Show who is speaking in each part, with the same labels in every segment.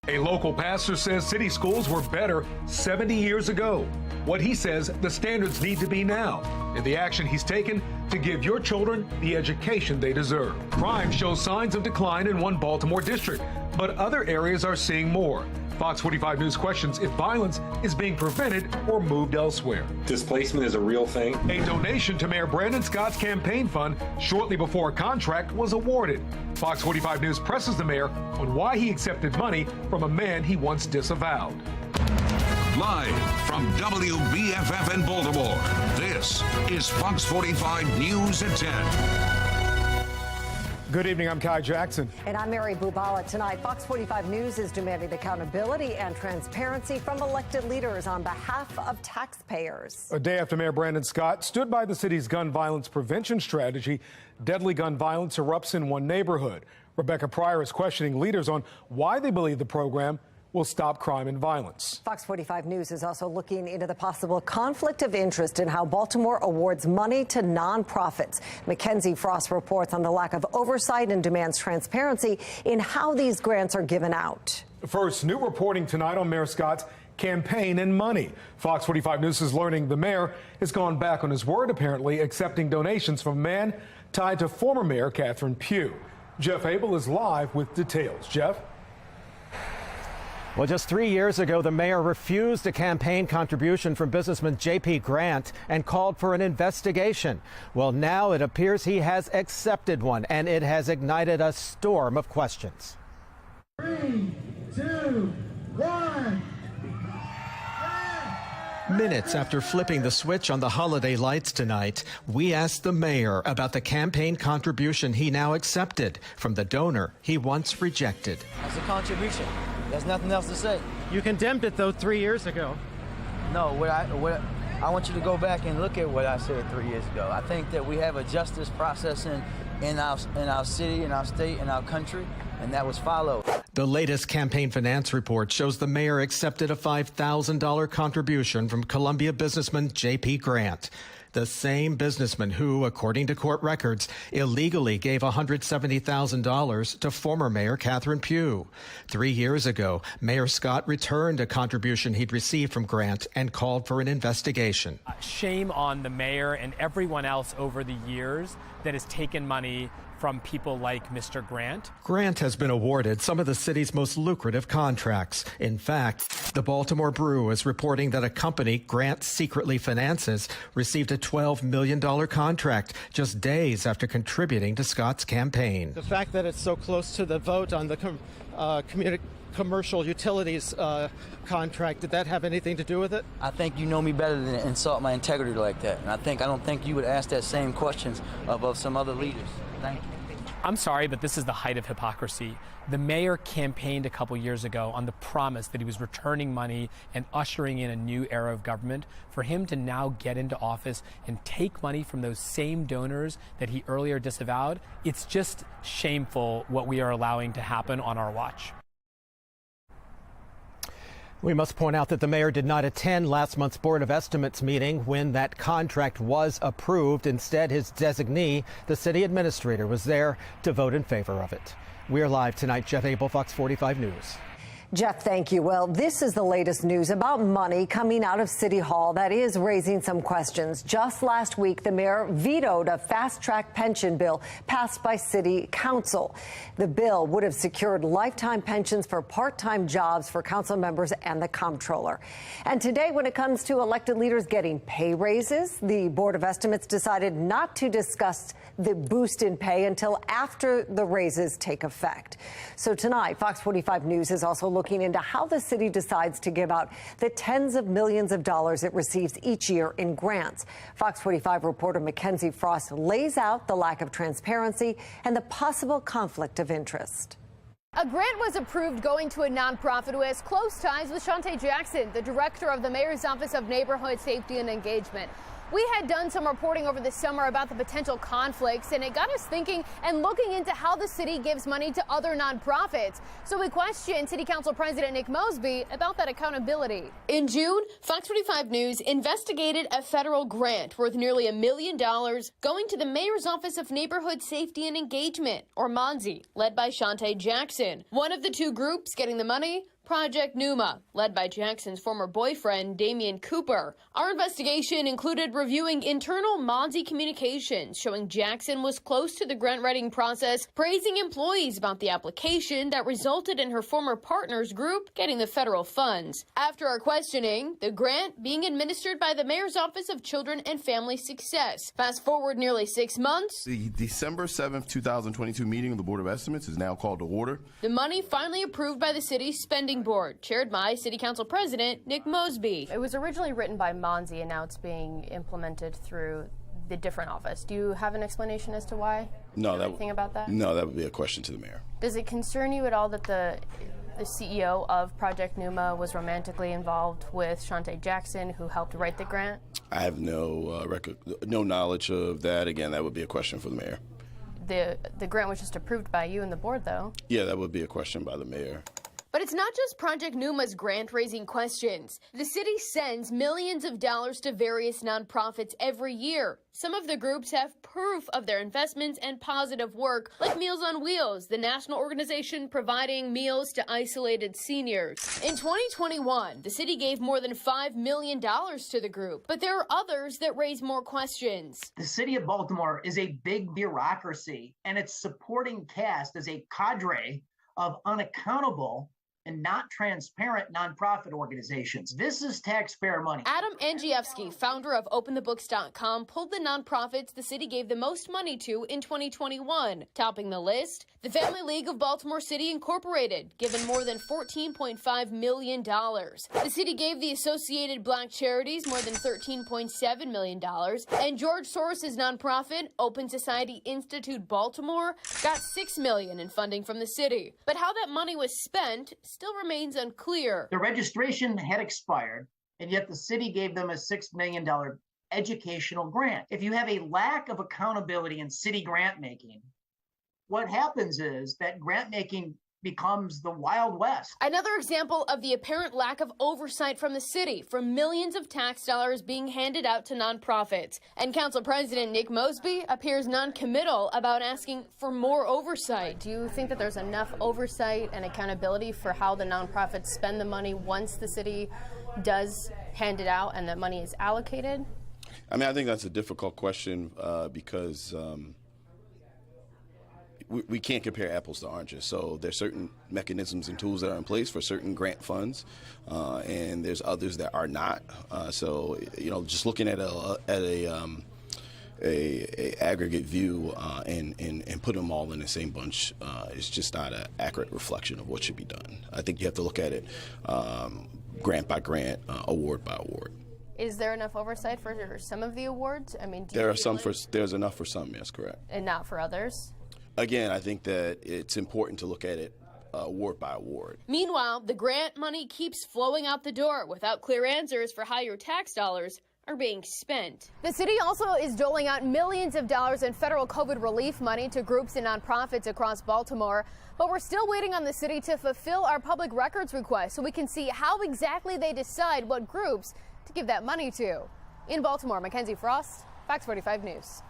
Speaker 1: A local pastor says city schools were better 70 years ago. What he says the standards need to be now, and the action he's taken to give your children the education they deserve. Crime shows signs of decline in one Baltimore district, but other areas are seeing more. Fox 45 News questions if violence is being prevented or moved elsewhere.
Speaker 2: Displacement is a real thing.
Speaker 1: A donation to Mayor Brandon Scott's campaign fund shortly before a contract was awarded. Fox 45 News presses the mayor on why he accepted money from a man he once disavowed.
Speaker 3: Live from WBFF in Baltimore, this is Fox 45 News at 10.
Speaker 4: Good evening, I'm Kai Jackson.
Speaker 5: And I'm Mary Bubala. Tonight, Fox 45 News is demanding accountability and transparency from elected leaders on behalf of taxpayers.
Speaker 4: A day after Mayor Brandon Scott stood by the city's gun violence prevention strategy, deadly gun violence erupts in one neighborhood. Rebecca Pryor is questioning leaders on why they believe the program will stop crime and violence.
Speaker 5: Fox 45 News is also looking into the possible conflict of interest in how Baltimore awards money to nonprofits. Mackenzie Frost reports on the lack of oversight and demands transparency in how these grants are given out.
Speaker 4: First, new reporting tonight on Mayor Scott's campaign and money. Fox 45 News is learning the mayor has gone back on his word, apparently accepting donations from a man tied to former Mayor Catherine Pugh. Jeff Abel is live with details. Jeff?
Speaker 6: Well, just 3 years ago, the mayor refused a campaign contribution from businessman J.P. Grant and called for an investigation. Well, now it appears he has accepted one, and it has ignited a storm of questions.
Speaker 7: 3, 2, 1.
Speaker 6: Minutes after flipping the switch on the holiday lights tonight, we asked the mayor about the campaign contribution he now accepted from the donor he once rejected.
Speaker 8: It's a contribution. There's nothing else to say.
Speaker 6: You condemned it, though, 3 years ago.
Speaker 8: No, I want you to go back and look at what I said 3 years ago. I think that we have a justice process in our city, in our state, in our country, and that was followed.
Speaker 6: The latest campaign finance report shows the mayor accepted a $5,000 contribution from Columbia businessman J.P. Grant, the same businessman who, according to court records, illegally gave $170,000 to former Mayor Catherine Pugh. 3 years ago, Mayor Scott returned a contribution he'd received from Grant and called for an investigation.
Speaker 9: Shame on the mayor and everyone else over the years that has taken money from people like Mr. Grant.
Speaker 6: Grant has been awarded some of the city's most lucrative contracts. In fact, the Baltimore Brew is reporting that a company Grant secretly finances received a $12 million contract just days after contributing to Scott's campaign.
Speaker 10: The fact that it's so close to the vote on the commercial utilities contract, did that have anything to do with it?
Speaker 8: I think you know me better than to insult my integrity like that. And I don't think you would ask that same questions of some other leaders. Thank you.
Speaker 9: I'm sorry, but this is the height of hypocrisy. The mayor campaigned a couple years ago on the promise that he was returning money and ushering in a new era of government. For him to now get into office and take money from those same donors that he earlier disavowed, it's just shameful what we are allowing to happen on our watch.
Speaker 6: We must point out that the mayor did not attend last month's Board of Estimates meeting when that contract was approved. Instead, his designee, the city administrator, was there to vote in favor of it. We are live tonight. Jeff Abel, Fox 45 News.
Speaker 5: Jeff, thank you. Well, this is the latest news about money coming out of City Hall that is raising some questions. Just last week, the mayor vetoed a fast-track pension bill passed by City Council. The bill would have secured lifetime pensions for part-time jobs for council members and the comptroller. And today, when it comes to elected leaders getting pay raises, the Board of Estimates decided not to discuss the boost in pay until after the raises take effect. So tonight, Fox 45 News is also looking into how the city decides to give out the tens of millions of dollars it receives each year in grants. Fox 45 reporter Mackenzie Frost lays out the lack of transparency and the possible conflict of interest.
Speaker 11: A grant was approved going to a nonprofit who has close ties with Shante Jackson, the director of the Mayor's Office of Neighborhood Safety and Engagement. We had done some reporting over the summer about the potential conflicts, and it got us thinking and looking into how the city gives money to other nonprofits. So we questioned City Council President Nick Mosby about that accountability. In June, Fox 45 News investigated a federal grant worth nearly $1 million going to the Mayor's Office of Neighborhood Safety and Engagement, or MONSE, led by Shante Jackson. One of the two groups getting the money Project Numa, led by Jackson's former boyfriend, Damian Cooper. Our investigation included reviewing internal Monzi communications showing Jackson was close to the grant writing process, praising employees about the application that resulted in her former partner's group getting the federal funds. After our questioning, the grant being administered by the Mayor's Office of Children and Family Success. Fast forward nearly 6 months.
Speaker 12: The December 7th, 2022 meeting of the Board of Estimates is now called to order.
Speaker 11: The money finally approved by the city's spending board, chaired by City Council President Nick Mosby.
Speaker 13: It was originally written by Monzi, and now it's being implemented through the different office. Do you have an explanation as to why?
Speaker 12: No,
Speaker 13: anything about that?
Speaker 12: No, that would be a question to the mayor.
Speaker 13: Does it concern you at all that the CEO of Project Numa was romantically involved with Shante Jackson, who helped write the grant?
Speaker 12: I have no no knowledge of that. Again, that would be a question for the mayor.
Speaker 13: The grant was just approved by you and the board, though.
Speaker 12: Yeah, that would be a question by the mayor.
Speaker 11: But it's not just Project Numa's grant-raising questions. The city sends millions of dollars to various nonprofits every year. Some of the groups have proof of their investments and positive work, like Meals on Wheels, the national organization providing meals to isolated seniors. In 2021, the city gave more than $5 million to the group, but there are others that raise more questions.
Speaker 14: The city of Baltimore is a big bureaucracy, and its supporting cast is a cadre of unaccountable and not transparent nonprofit organizations. This is taxpayer money.
Speaker 11: Adam Andrzejewski, founder of OpenTheBooks.com, pulled the nonprofits the city gave the most money to in 2021. Topping the list, the Family League of Baltimore City Incorporated, given more than $14.5 million. The city gave the Associated Black Charities more than $13.7 million. And George Soros's nonprofit, Open Society Institute Baltimore, got $6 million in funding from the city. But how that money was spent still remains unclear.
Speaker 14: The registration had expired, and yet the city gave them a $6 million educational grant. If you have a lack of accountability in city grant making, what happens is that grant making becomes the Wild West.
Speaker 11: Another example of the apparent lack of oversight from the city, from millions of tax dollars being handed out to nonprofits. And Council President Nick Mosby appears non-committal about asking for more oversight.
Speaker 13: Do you think that there's enough oversight and accountability for how the nonprofits spend the money once the city does hand it out and that money is allocated?
Speaker 12: I mean, I think that's a difficult question because we can't compare apples to oranges. So there's certain mechanisms and tools that are in place for certain grant funds, and there's others that are not. So just looking at a aggregate view and put them all in the same bunch is just not an accurate reflection of what should be done. I think you have to look at it grant by grant, award by award.
Speaker 13: Is there enough oversight for some of the awards? I mean,
Speaker 12: there's enough for some, yes, correct.
Speaker 13: And not for others?
Speaker 12: Again, I think that it's important to look at it award by award.
Speaker 11: Meanwhile, the grant money keeps flowing out the door without clear answers for how your tax dollars are being spent.
Speaker 13: The city also is doling out millions of dollars in federal COVID relief money to groups and nonprofits across Baltimore. But we're still waiting on the city to fulfill our public records request so we can see how exactly they decide what groups to give that money to. In Baltimore, Mackenzie Frost, Fox 45 News.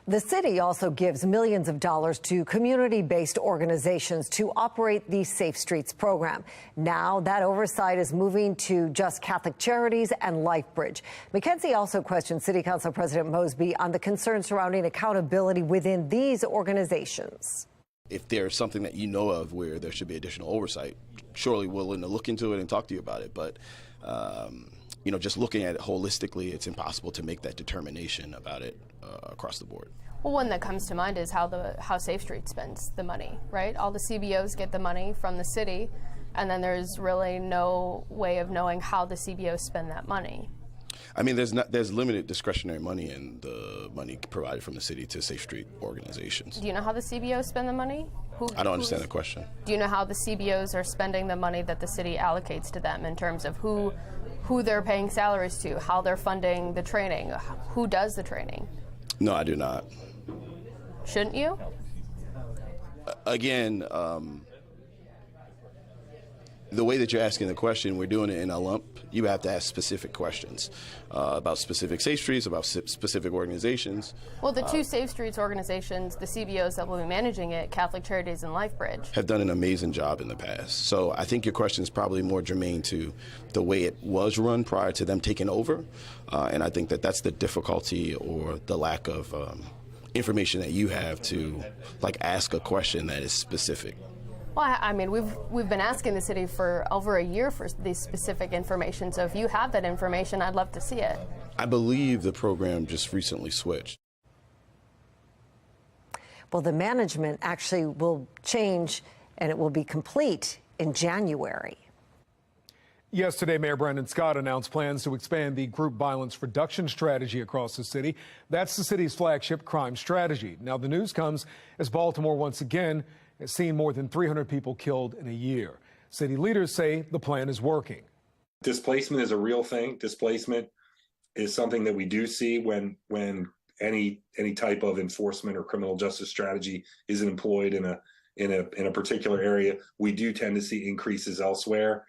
Speaker 5: The city also gives millions of dollars to community-based organizations to operate the Safe Streets program. Now that oversight is moving to Just Catholic Charities and LifeBridge. Mackenzie also questioned City Council President Mosby on the concerns surrounding accountability within these organizations.
Speaker 12: If there's something that you know of where there should be additional oversight, surely willing to look into it and talk to you about it. But just looking at it holistically, it's impossible to make that determination about it across the board.
Speaker 13: Well, one that comes to mind is how Safe Street spends the money, right? All the CBOs get the money from the city, and then there's really no way of knowing how the CBOs spend that money.
Speaker 12: I mean, there's limited discretionary money in the money provided from the city to Safe Street organizations.
Speaker 13: Do you know how the CBOs spend the money?
Speaker 12: I don't understand the question.
Speaker 13: Do you know how the CBOs are spending the money that the city allocates to them in terms of who they're paying salaries to, how they're funding the training, who does the training?
Speaker 12: No, I do not.
Speaker 13: Shouldn't you?
Speaker 12: The way that you're asking the question, we're doing it in a lump. You have to ask specific questions about specific safe streets, about specific organizations.
Speaker 13: Well, the two Safe Streets organizations, the CBOs that will be managing it, Catholic Charities and LifeBridge,
Speaker 12: have done an amazing job in the past. So I think your question is probably more germane to the way it was run prior to them taking over. And I think that that's the difficulty or the lack of information that you have to ask a question that is specific.
Speaker 13: Well, I mean, we've been asking the city for over a year for these specific information. So if you have that information, I'd love to see it.
Speaker 12: I believe the program just recently switched.
Speaker 5: Well, the management actually will change, and it will be complete in January.
Speaker 4: Yesterday, Mayor Brandon Scott announced plans to expand the group violence reduction strategy across the city. That's the city's flagship crime strategy. Now, the news comes as Baltimore once again has seen more than 300 people killed in a year. City leaders say the plan is working.
Speaker 2: Displacement is a real thing. Displacement is something that we do see when any type of enforcement or criminal justice strategy isn't employed in a particular area. We do tend to see increases elsewhere.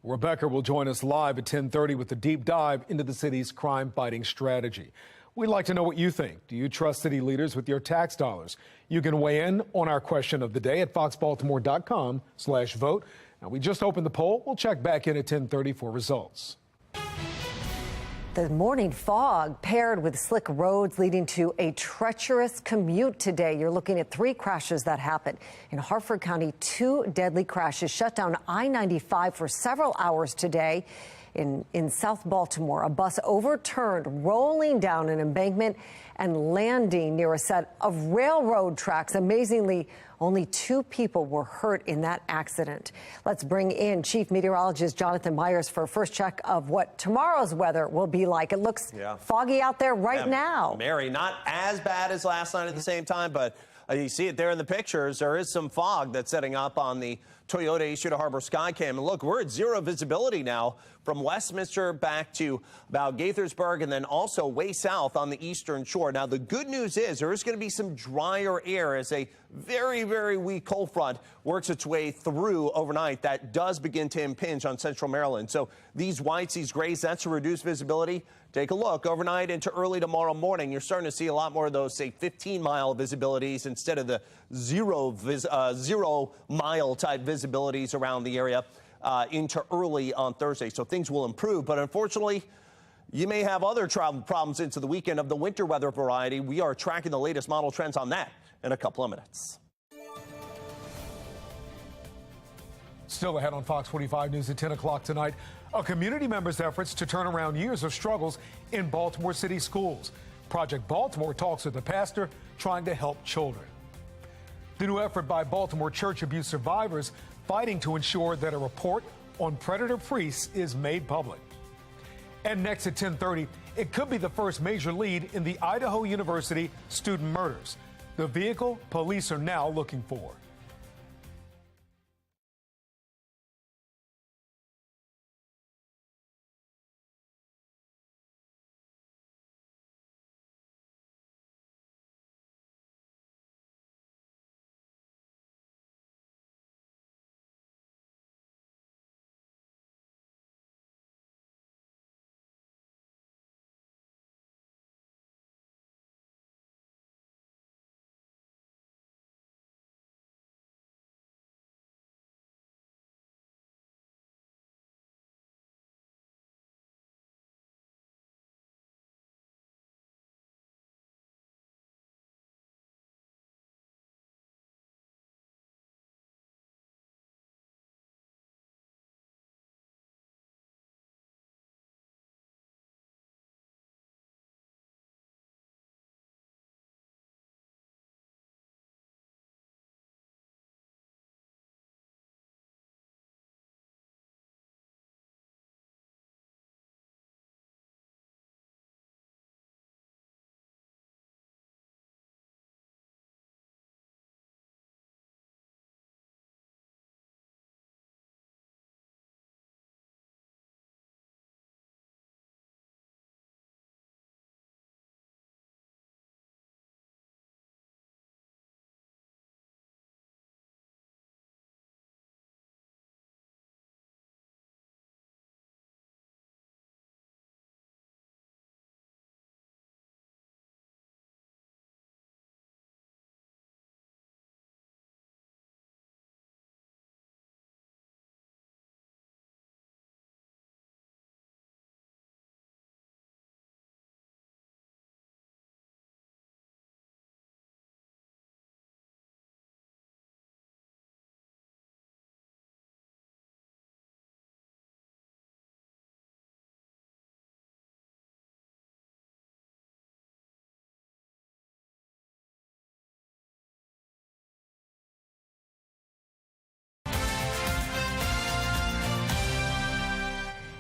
Speaker 4: Rebecca will join us live at 10:30 with a deep dive into the city's crime-fighting strategy. We'd like to know what you think. Do you trust city leaders with your tax dollars? You can weigh in on our question of the day at foxbaltimore.com/vote. Now, we just opened the poll. We'll check back in at 10:30 for results.
Speaker 5: The morning fog paired with slick roads leading to a treacherous commute today. You're looking at 3 crashes that happened in Harford County. 2 deadly crashes shut down I-95 for several hours today. In South Baltimore, a bus overturned, rolling down an embankment and landing near a set of railroad tracks. Amazingly, only 2 people were hurt in that accident. Let's bring in Chief Meteorologist Jonathan Myers for a first check of what tomorrow's weather will be like. It looks foggy out there right now.
Speaker 15: Mary, not as bad as last night at the same time, but you see it there in the pictures. There is some fog that's setting up on the Toyota East Harbor Skycam. And look, we're at 0 visibility now from Westminster back to about Gaithersburg and then also way south on the eastern shore. Now, the good news is there is going to be some drier air as a very, very weak cold front works its way through overnight. That does begin to impinge on central Maryland. So these whites, these grays, that's a reduced visibility. Take a look overnight into early tomorrow morning. You're starting to see a lot more of those, say, 15-mile visibilities instead of the 0-mile type visibilities around the area into early on Thursday. So things will improve. But unfortunately, you may have other travel problems into the weekend of the winter weather variety. We are tracking the latest model trends on that in a couple of minutes.
Speaker 4: Still ahead on Fox 45 News at 10 o'clock tonight, a community member's efforts to turn around years of struggles in Baltimore City schools. Project Baltimore talks with a pastor trying to help children. The new effort by Baltimore church abuse survivors fighting to ensure that a report on predator priests is made public. And next at 10:30, it could be the first major lead in the Idaho University student murders. The vehicle police are now looking for.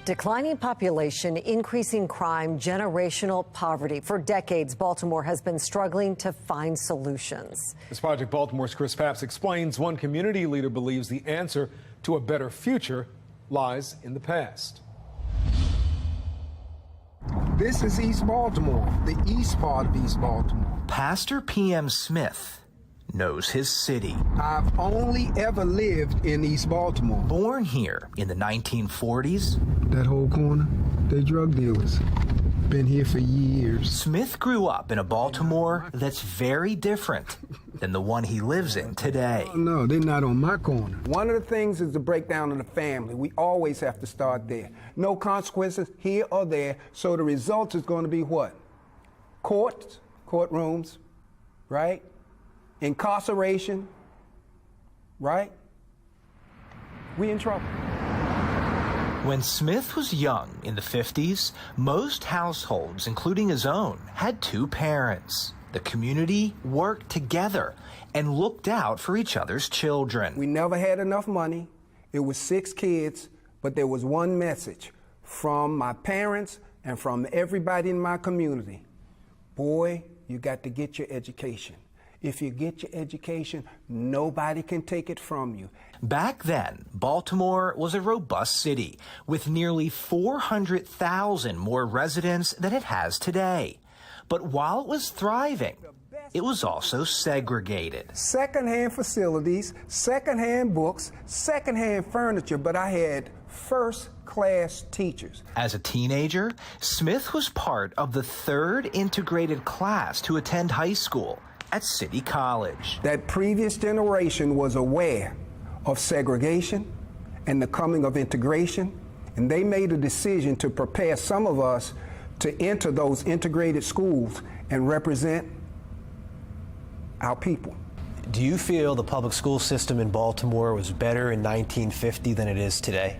Speaker 5: Declining population, increasing crime, generational poverty. For decades, Baltimore has been struggling to find solutions.
Speaker 4: This Project Baltimore's Chris Papps explains one community leader believes the answer to a better future lies in the past.
Speaker 16: This is East Baltimore, the east part of East Baltimore.
Speaker 17: Pastor P.M. Smith knows his city.
Speaker 16: I've only ever lived in East Baltimore.
Speaker 17: Born here in the 1940s.
Speaker 16: That whole corner, they drug dealers. Been here for years.
Speaker 17: Smith grew up in a Baltimore that's very different than the one he lives in today.
Speaker 16: Oh, no, they're not on my corner. One of the things is the breakdown of the family. We always have to start there. No consequences here or there, so the result is going to be what? Courts, courtrooms, right? Incarceration, right? We in trouble.
Speaker 17: When Smith was young in the 50s, most households, including his own, had two parents. The community worked together and looked out for each other's children.
Speaker 16: We never had enough money. It was 6 kids, but there was one message from my parents and from everybody in my community. Boy, you got to get your education. If you get your education, nobody can take it from you.
Speaker 17: Back then, Baltimore was a robust city with nearly 400,000 more residents than it has today. But while it was thriving, it was also segregated.
Speaker 16: Secondhand facilities, secondhand books, secondhand furniture, but I had first-class teachers.
Speaker 17: As a teenager, Smith was part of the 3rd integrated class to attend high school at City College.
Speaker 16: That previous generation was aware of segregation and the coming of integration, and they made a decision to prepare some of us to enter those integrated schools and represent our people.
Speaker 18: Do you feel the public school system in Baltimore was better in 1950 than it is today?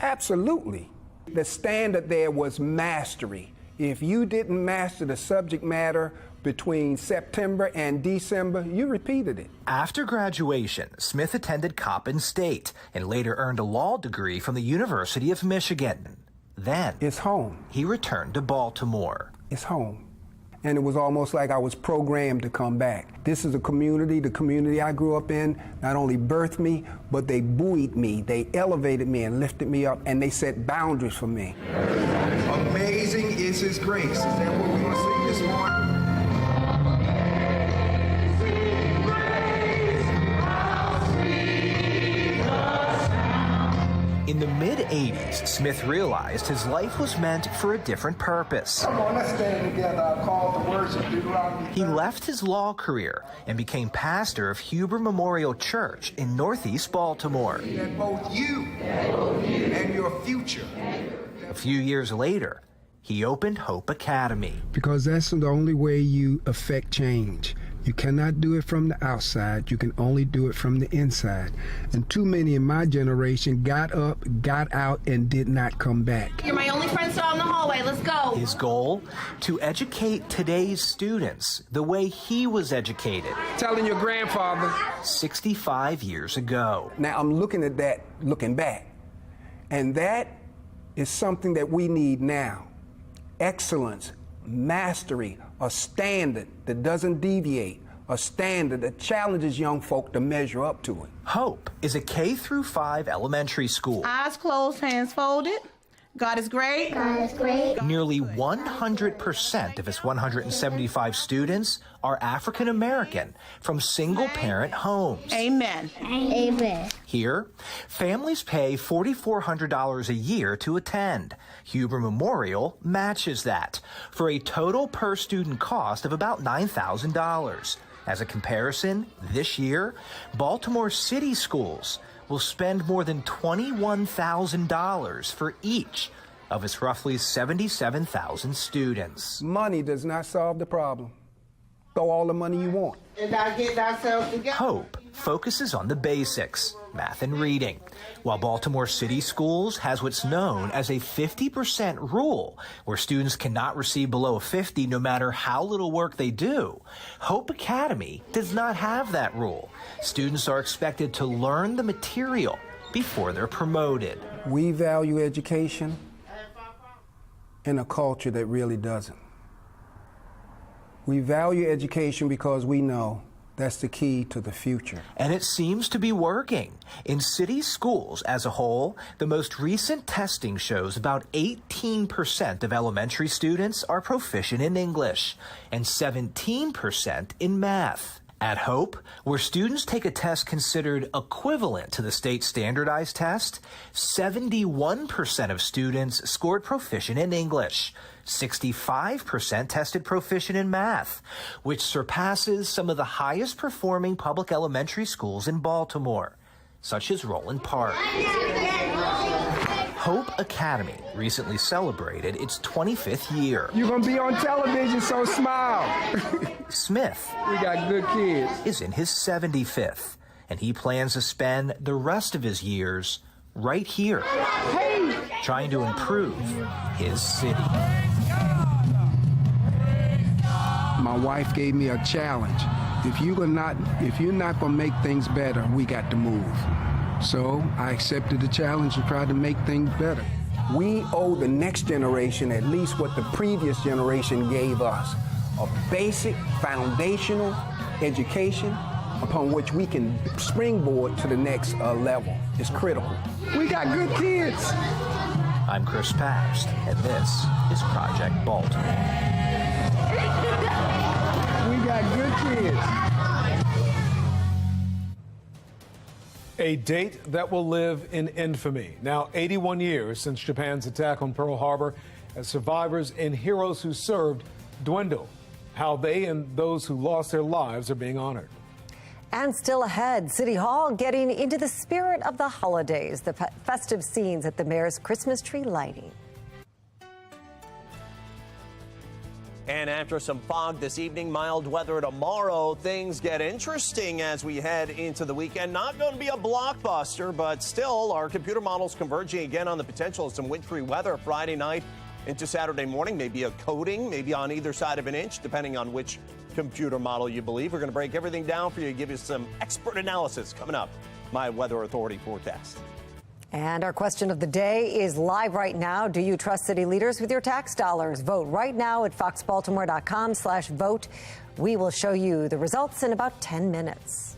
Speaker 16: Absolutely. The standard there was mastery. If you didn't master the subject matter between September and December, you repeated it.
Speaker 17: After graduation, Smith attended Coppin State and later earned a law degree from the University of Michigan. Then,
Speaker 16: it's home.
Speaker 17: He returned to Baltimore.
Speaker 16: It's home. And it was almost like I was programmed to come back. This is a community, the community I grew up in, not only birthed me, but they buoyed me, they elevated me and lifted me up, and they set boundaries for me.
Speaker 7: Amazing is His grace. Is that what we're going to sing this morning?
Speaker 17: In the mid-'80s, Smith realized his life was meant for a different purpose.
Speaker 16: Come on, let's stand together. I'll call to worship. Deuteronomy.
Speaker 17: He left his law career and became pastor of Huber Memorial Church in Northeast Baltimore.
Speaker 16: That both you and your future.
Speaker 17: A few years later, he opened Hope Academy.
Speaker 16: Because that's the only way you affect change. You cannot do it from the outside. You can only do it from the inside. And too many in my generation got up, got out, and did not come back.
Speaker 19: You're my only friend still in the hallway. Let's go.
Speaker 17: His goal? To educate today's students the way he was educated.
Speaker 16: Telling your grandfather.
Speaker 17: 65 years ago.
Speaker 16: Now I'm looking at that, looking back. And that is something that we need now. Excellence, mastery, a standard that doesn't deviate, a standard that challenges young folk to measure up to it.
Speaker 17: Hope is a K-5 elementary school.
Speaker 19: Eyes closed, hands folded. God is great. God is great.
Speaker 17: Nearly 100% of its 175 students are African American from single-parent homes.
Speaker 19: Amen.
Speaker 13: Amen.
Speaker 17: Here, families pay $4,400 a year to attend. Huber Memorial matches that for a total per-student cost of about $9,000. As a comparison, this year, Baltimore City schools will spend more than $21,000 for each of its roughly 77,000 students.
Speaker 16: Money does not solve the problem. Throw all the money you want.
Speaker 19: And I get ourselves together.
Speaker 17: Hope focuses on the basics, math and reading, while Baltimore City Schools has what's known as a 50% rule, where students cannot receive below a 50 no matter how little work they do. Hope Academy does not have that rule. Students are expected to learn the material before they're promoted.
Speaker 16: We value education in a culture that really doesn't. We value education because we know that's the key to the future.
Speaker 17: And it seems to be working. In city schools as a whole, the most recent testing shows about 18% of elementary students are proficient in English and 17% in math. At Hope, where students take a test considered equivalent to the state standardized test, 71% of students scored proficient in English. 65% tested proficient in math, which surpasses some of the highest performing public elementary schools in Baltimore, such as Roland Park. Hope Academy recently celebrated its 25th year.
Speaker 16: You're gonna be on television, so smile.
Speaker 17: Smith,
Speaker 16: we got good kids,
Speaker 17: is in his 75th, and he plans to spend the rest of his years right here, trying to improve his city.
Speaker 16: My wife gave me a challenge. If you're not gonna make things better, we got to move. So I accepted the challenge and tried to make things better. We owe the next generation at least what the previous generation gave us, a basic foundational education upon which we can springboard to the next level. It's critical. We got good kids.
Speaker 17: I'm Chris Past, and this is Project Baltimore.
Speaker 16: We got good kids.
Speaker 4: A date that will live in infamy. Now, 81 years since Japan's attack on Pearl Harbor, as survivors and heroes who served dwindle. How they and those who lost their lives are being honored.
Speaker 5: And still ahead, City Hall getting into the spirit of the holidays, the festive scenes at the mayor's Christmas tree lighting.
Speaker 15: And after some fog this evening, mild weather tomorrow, things get interesting as we head into the weekend. Not going to be a blockbuster, but still our computer models converging again on the potential of some wintry weather Friday night into Saturday morning. Maybe a coating, maybe on either side of an inch, depending on which computer model you believe. We're going to break everything down for you, give you some expert analysis coming up. My Weather Authority forecast.
Speaker 5: And our question of the day is live right now. Do you trust city leaders with your tax dollars? Vote right now at foxbaltimore.com/vote. We will show you the results in about 10 minutes.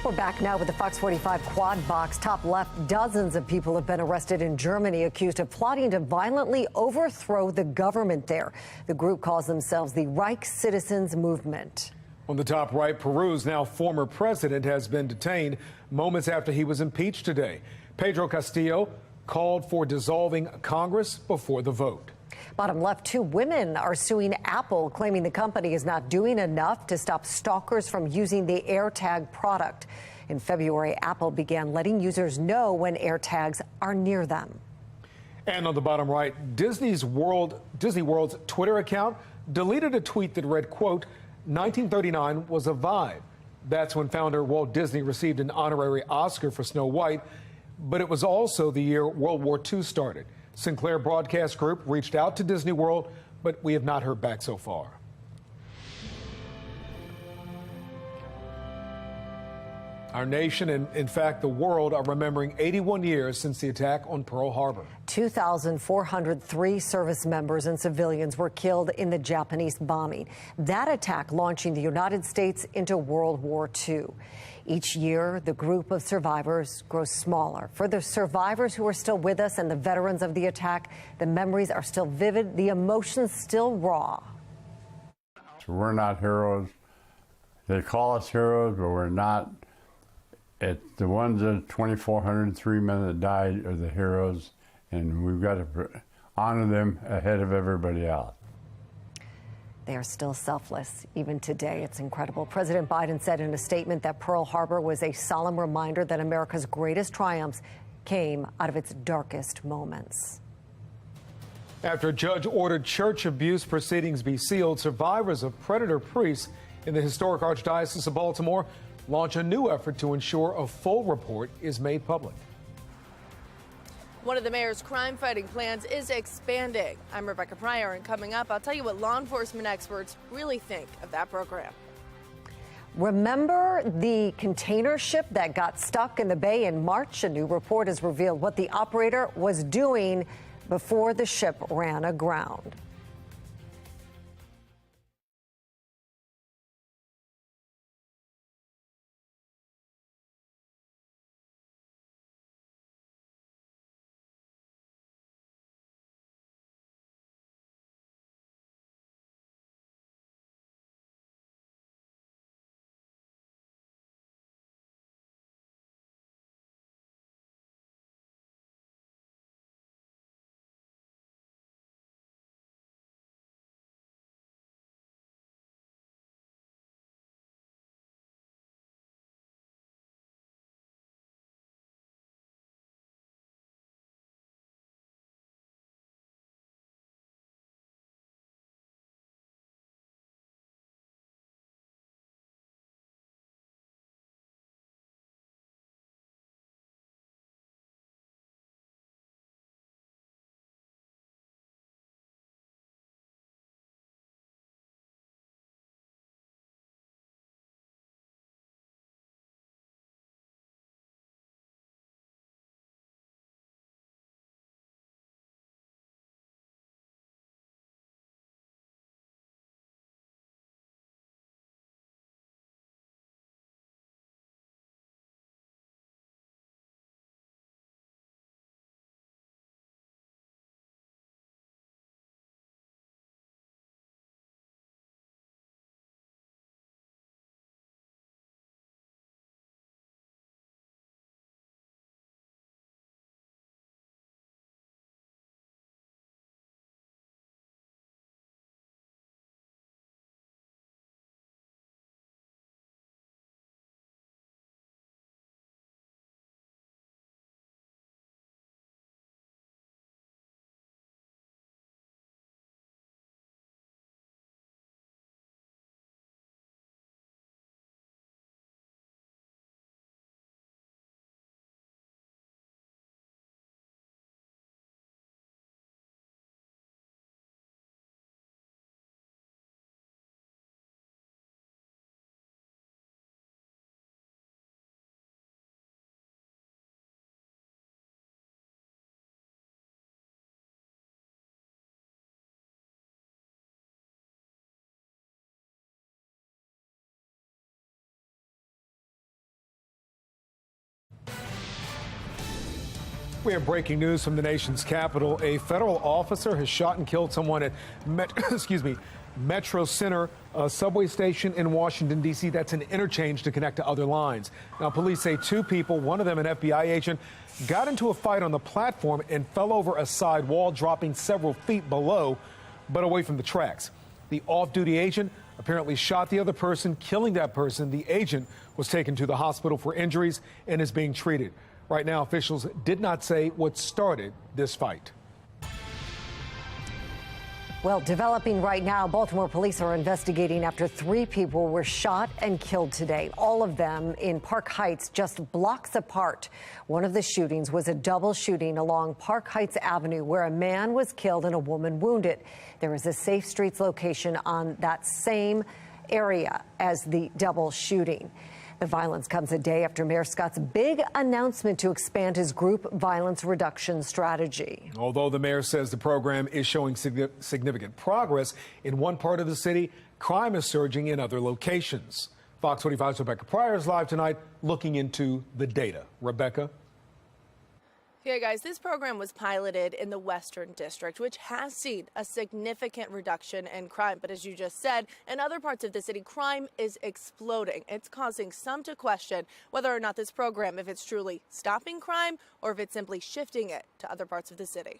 Speaker 5: We're back now with the Fox 45 Quad Box. Top left, dozens of people have been arrested in Germany accused of plotting to violently overthrow the government there. The group calls themselves the Reich Citizens Movement.
Speaker 4: On the top right, Peru's now former president has been detained moments after he was impeached today. Pedro Castillo called for dissolving Congress before the vote.
Speaker 5: Bottom left, 2 women are suing Apple, claiming the company is not doing enough to stop stalkers from using the AirTag product. In February, Apple began letting users know when AirTags are near them.
Speaker 4: And on the bottom right, Disney World's Twitter account deleted a tweet that read, quote, 1939 was a vibe. That's when founder Walt Disney received an honorary Oscar for Snow White, but it was also the year World War II started. Sinclair Broadcast Group reached out to Disney World, but we have not heard back so far. Our nation and, in fact, the world are remembering 81 years since the attack on Pearl Harbor.
Speaker 5: 2,403 service members and civilians were killed in the Japanese bombing. That attack launching the United States into World War II. Each year, the group of survivors grows smaller. For the survivors who are still with us and the veterans of the attack, the memories are still vivid, the emotions still raw.
Speaker 20: So we're not heroes. They call us heroes, but we're not. It's the ones, the 2,403 men that died are the heroes, and we've got to honor them ahead of everybody else.
Speaker 5: They are still selfless, even today. It's incredible. President Biden said in a statement that Pearl Harbor was a solemn reminder that America's greatest triumphs came out of its darkest moments.
Speaker 4: After a judge ordered church abuse proceedings be sealed, survivors of predator priests in the historic Archdiocese of Baltimore launch a new effort to ensure a full report is made public.
Speaker 21: One of the mayor's crime-fighting plans is expanding. I'm Rebecca Pryor, and coming up, I'll tell you what law enforcement experts really think of that program.
Speaker 5: Remember the container ship that got stuck in the bay in March? A new report has revealed what the operator was doing before the ship ran aground.
Speaker 4: We have breaking news from the nation's capital. A federal officer has shot and killed someone at Metro Center, a subway station in Washington, D.C. That's an interchange to connect to other lines. Now, police say two people, one of them an FBI agent, got into a fight on the platform and fell over a side wall, dropping several feet below, but away from the tracks. The off-duty agent apparently shot the other person, killing that person. The agent was taken to the hospital for injuries and is being treated. Right now, officials did not say what started this fight.
Speaker 5: Well, developing right now, Baltimore police are investigating after 3 people were shot and killed today, all of them in Park Heights, just blocks apart. One of the shootings was a double shooting along Park Heights Avenue, where a man was killed and a woman wounded. There is a Safe Streets location on that same area as the double shooting. The violence comes a day after Mayor Scott's big announcement to expand his group violence reduction strategy.
Speaker 4: Although the mayor says the program is showing significant progress in one part of the city, crime is surging in other locations. Fox 45's Rebecca Pryor is live tonight looking into the data. Rebecca?
Speaker 21: Yeah, guys, this program was piloted in the Western District, which has seen a significant reduction in crime. But as you just said, in other parts of the city, crime is exploding. It's causing some to question whether or not this program, if it's truly stopping crime or if it's simply shifting it to other parts of the city.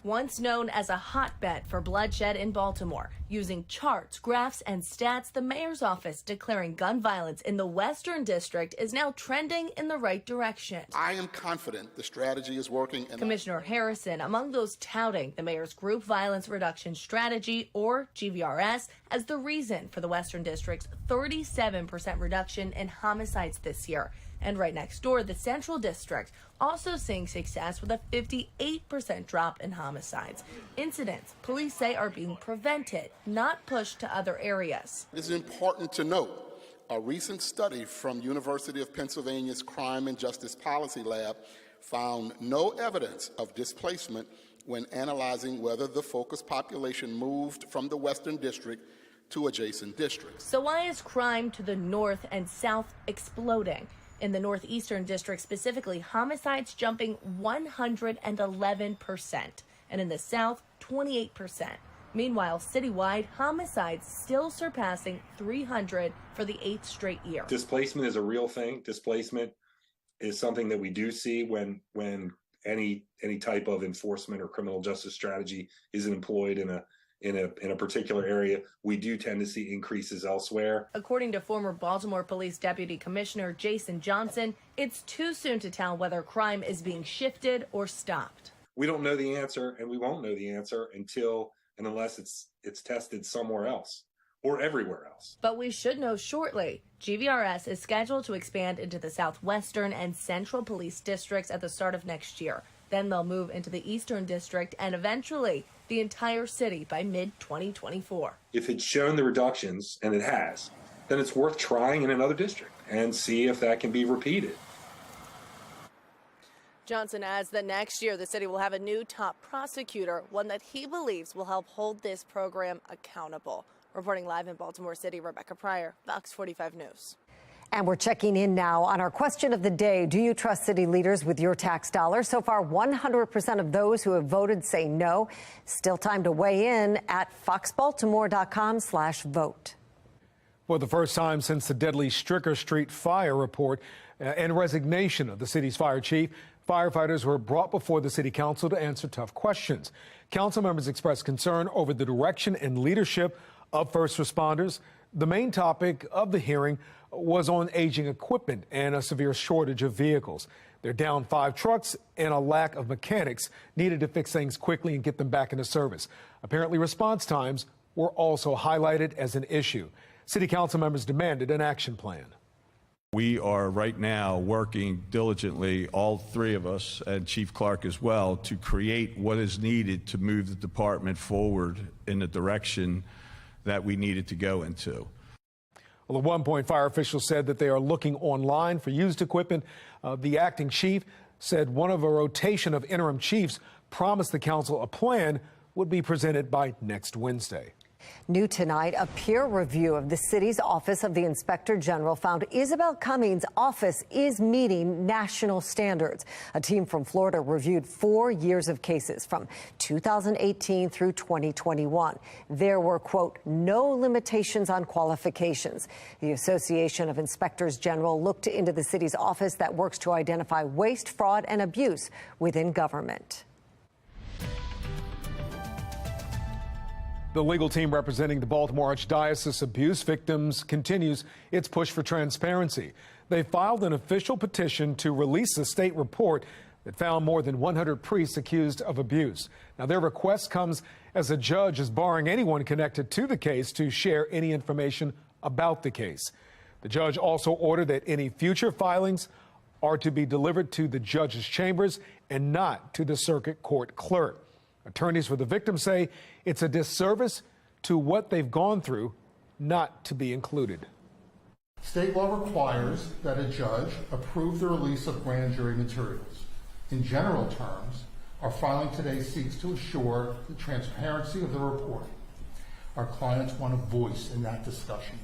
Speaker 21: Once known as a hotbed for bloodshed in Baltimore, using charts, graphs, and stats, the mayor's office declaring gun violence in the Western District is now trending in the right direction.
Speaker 1: I am confident the strategy is working.
Speaker 21: Commissioner Harrison among those touting the mayor's group violence reduction strategy, or GVRS, as the reason for the Western District's 37% reduction in homicides this year. And right next door, the Central District also seeing success with a 58% drop in homicides. Incidents, police say, are being prevented, not pushed to other areas.
Speaker 1: It is important to note a recent study from University of Pennsylvania's Crime and Justice Policy Lab found no evidence of displacement when analyzing whether the focus population moved from the Western District to adjacent districts.
Speaker 21: So why is crime to the north and south exploding? In the Northeastern District specifically, homicides jumping 111%, and in the South, 28%. Meanwhile, citywide, homicides still surpassing 300 for the 8th straight year.
Speaker 2: Displacement is a real thing. Displacement is something that we do see when any type of enforcement or criminal justice strategy is employed in a particular area. We do tend to see increases elsewhere.
Speaker 21: According to former Baltimore Police Deputy Commissioner Jason Johnson, it's too soon to tell whether crime is being shifted or stopped.
Speaker 2: We don't know the answer, and we won't know the answer unless it's tested somewhere else or everywhere else.
Speaker 21: But we should know shortly. GVRS is scheduled to expand into the Southwestern and Central Police Districts at the start of next year. Then they'll move into the Eastern District and eventually the entire city by mid-2024.
Speaker 2: If it's shown the reductions, and it has, then it's worth trying in another district and see if that can be repeated.
Speaker 21: Johnson adds that next year the city will have a new top prosecutor, one that he believes will help hold this program accountable. Reporting live in Baltimore City, Rebecca Pryor, Fox 45 News.
Speaker 5: And we're checking in now on our question of the day. Do you trust city leaders with your tax dollars? So far, 100% of those who have voted say no. Still time to weigh in at foxbaltimore.com/vote.
Speaker 4: For the first time since the deadly Stricker Street fire report and resignation of the city's fire chief, firefighters were brought before the city council to answer tough questions. Council members expressed concern over the direction and leadership of first responders. The main topic of the hearing was on aging equipment and a severe shortage of vehicles. They're down 5 trucks and a lack of mechanics needed to fix things quickly and get them back into service. Apparently, response times were also highlighted as an issue. City council members demanded an action plan.
Speaker 22: We are right now working diligently, all 3 of us and Chief Clark as well, to create what is needed to move the department forward in the direction that we needed to go into.
Speaker 4: Well, at one point, fire officials said that they are looking online for used equipment. The acting chief said one of a rotation of interim chiefs promised the council a plan would be presented by next Wednesday.
Speaker 5: New tonight, a peer review of the city's Office of the Inspector General found Isabel Cummings' office is meeting national standards. A team from Florida reviewed 4 years of cases from 2018 through 2021. There were, quote, no limitations on qualifications. The Association of Inspectors General looked into the city's office that works to identify waste, fraud, and abuse within government.
Speaker 4: The legal team representing the Baltimore Archdiocese abuse victims continues its push for transparency. They filed an official petition to release a state report that found more than 100 priests accused of abuse. Now, their request comes as a judge is barring anyone connected to the case to share any information about the case. The judge also ordered that any future filings are to be delivered to the judge's chambers and not to the circuit court clerk. Attorneys for the victims say it's a disservice to what they've gone through not to be included.
Speaker 3: State law requires that a judge approve the release of grand jury materials. In general terms, our filing today seeks to assure the transparency of the report. Our clients want a voice in that discussion.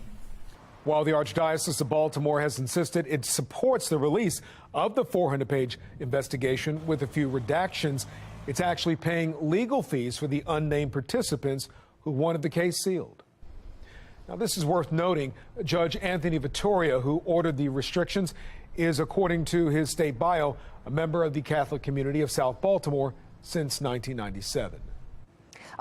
Speaker 4: While the Archdiocese of Baltimore has insisted it supports the release of the 400-page investigation with a few redactions, it's actually paying legal fees for the unnamed participants who wanted the case sealed. Now, this is worth noting. Judge Anthony Vittoria, who ordered the restrictions, is, according to his state bio, a member of the Catholic community of South Baltimore since 1997.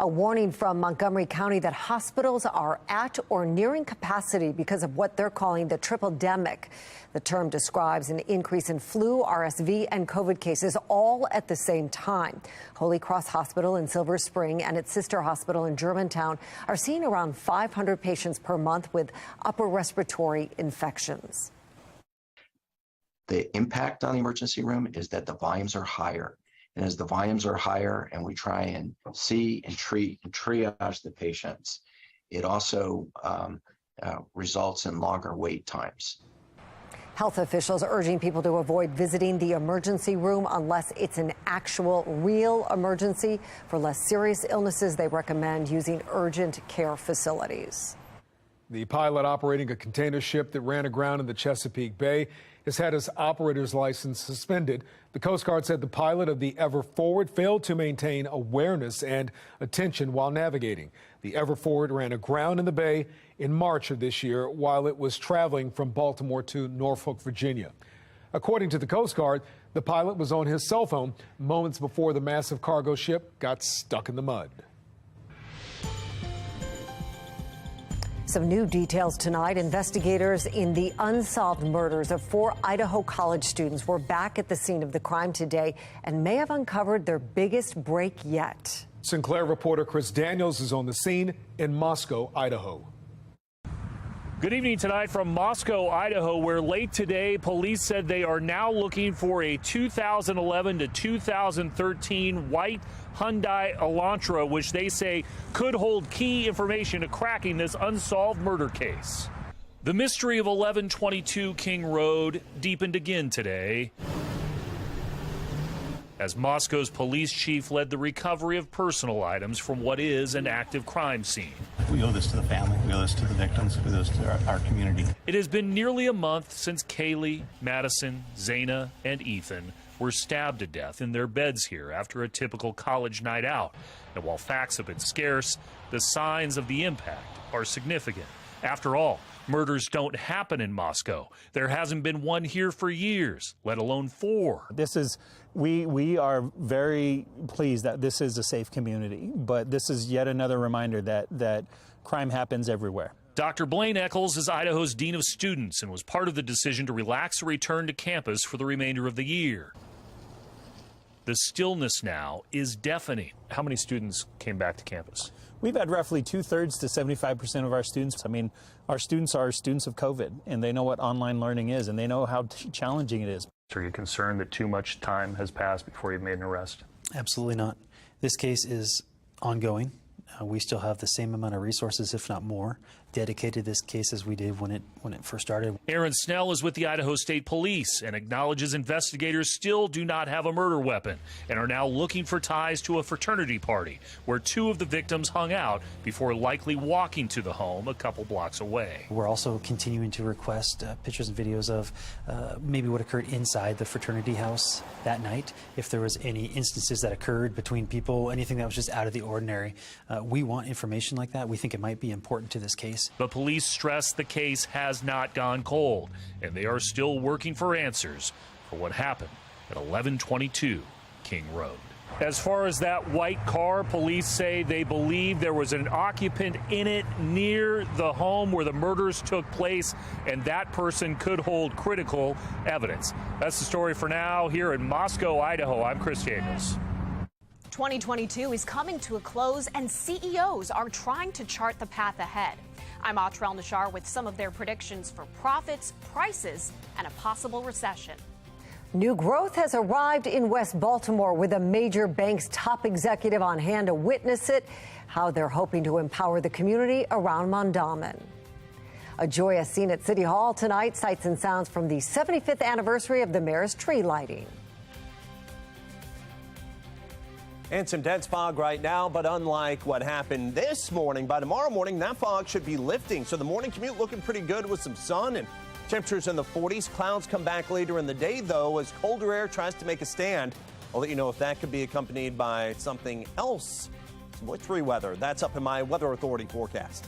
Speaker 5: A warning from Montgomery County that hospitals are at or nearing capacity because of what they're calling the triple-demic. The term describes an increase in flu, RSV, and COVID cases all at the same time. Holy Cross Hospital in Silver Spring and its sister hospital in Germantown are seeing around 500 patients per month with upper respiratory infections.
Speaker 10: The impact on the emergency room is that the volumes are higher. And as the volumes are higher and we try and see and treat and triage the patients, it also results in longer wait times.
Speaker 5: Health officials urging people to avoid visiting the emergency room unless it's an actual, real emergency. For less serious illnesses, they recommend using urgent care facilities.
Speaker 4: The pilot operating a container ship that ran aground in the Chesapeake Bay has had his operator's license suspended. The Coast Guard said the pilot of the Ever Forward failed to maintain awareness and attention while navigating. The Ever Forward ran aground in the bay in March of this year while it was traveling from Baltimore to Norfolk, Virginia. According to the Coast Guard, the pilot was on his cell phone moments before the massive cargo ship got stuck in the mud.
Speaker 5: Some new details tonight. Investigators in the unsolved murders of 4 Idaho college students were back at the scene of the crime today and may have uncovered their biggest break yet.
Speaker 4: Sinclair reporter Chris Daniels is on the scene in Moscow, Idaho.
Speaker 23: Good evening tonight from Moscow, Idaho, where late today police said they are now looking for a 2011 to 2013 white Hyundai Elantra, which they say could hold key information to cracking this unsolved murder case. The mystery of 1122 King Road deepened again today as Moscow's police chief led the recovery of personal items from what is an active crime scene.
Speaker 24: We owe this to the family, we owe this to the victims, we owe this to our community.
Speaker 23: It has been nearly a month since Kaylee, Madison, Zaina, and Ethan were stabbed to death in their beds here after a typical college night out. And while facts have been scarce, the signs of the impact are significant. After all, murders don't happen in Moscow. There hasn't been one here for years, let alone 4.
Speaker 25: We are very pleased that this is a safe community, but this is yet another reminder that crime happens everywhere.
Speaker 23: Dr. Blaine Eccles is Idaho's Dean of Students and was part of the decision to relax the return to campus for the remainder of the year. The stillness now is deafening. How many students came back to campus?
Speaker 25: We've had roughly 2/3 to 75% of our students. I mean, our students are students of COVID, and they know what online learning is, and they know how challenging it is.
Speaker 23: Are you concerned that too much time has passed before you've made an arrest?
Speaker 26: Absolutely not. This case is ongoing. We still have the same amount of resources, if not more,
Speaker 18: dedicated to this case as we did when it first started.
Speaker 23: Aaron Snell is with the Idaho State Police and acknowledges investigators still do not have a murder weapon and are now looking for ties to a fraternity party where 2 of the victims hung out before likely walking to the home a couple blocks away.
Speaker 18: We're also continuing to request pictures and videos of maybe what occurred inside the fraternity house that night. If there was any instances that occurred between people, anything that was just out of the ordinary. We want information like that. We think it might be important to this case.
Speaker 23: But police stress the case has not gone cold, and they are still working for answers for what happened at 1122 King Road. As far as that white car, police say they believe there was an occupant in it near the home where the murders took place, and that person could hold critical evidence. That's the story for now. Here in Moscow, Idaho, I'm Chris Daniels.
Speaker 6: 2022 is coming to a close, and CEOs are trying to chart the path ahead. I'm Atrell Nashar with some of their predictions for profits, prices, and a possible recession.
Speaker 5: New growth has arrived in West Baltimore with a major bank's top executive on hand to witness it, how they're hoping to empower the community around Mondamin. A joyous scene at City Hall tonight, sights and sounds from the 75th anniversary of the mayor's tree lighting.
Speaker 15: And some dense fog right now, but unlike what happened this morning, by tomorrow morning, that fog should be lifting. So the morning commute looking pretty good with some sun and temperatures in the 40s. Clouds come back later in the day, though, as colder air tries to make a stand. I'll let you know if that could be accompanied by something else. Some wintry weather. That's up in my Weather Authority forecast.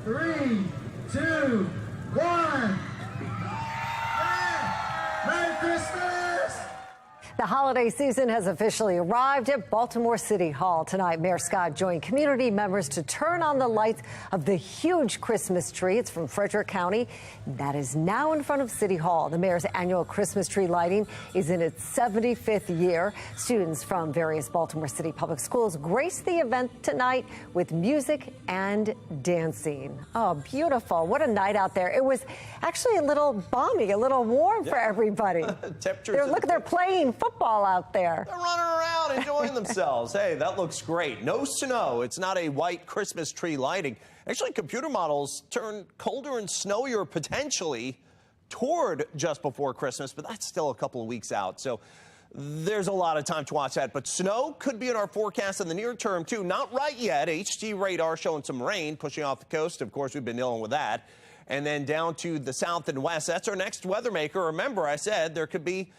Speaker 8: Three, two, one. Merry Christmas!
Speaker 5: The holiday season has officially arrived at Baltimore City Hall. Tonight, Mayor Scott joined community members to turn on the lights of the huge Christmas tree. It's from Frederick County. That is now in front of City Hall. The mayor's annual Christmas tree lighting is in its 75th year. Students from various Baltimore City public schools graced the event tonight with music and dancing. Oh, beautiful. What a night out there. It was actually a little balmy, a little warm for everybody. They're playing football out there.
Speaker 15: They're running around, enjoying themselves. Hey, that looks great. No snow. It's not a white Christmas tree lighting. Actually, computer models turn colder and snowier potentially toward just before Christmas, but that's still a couple of weeks out. So there's a lot of time to watch that. But snow could be in our forecast in the near term, too. Not right yet. HG radar showing some rain pushing off the coast. Of course, we've been dealing with that. And then down to the south and west. That's our next weather maker. Remember, I said there could be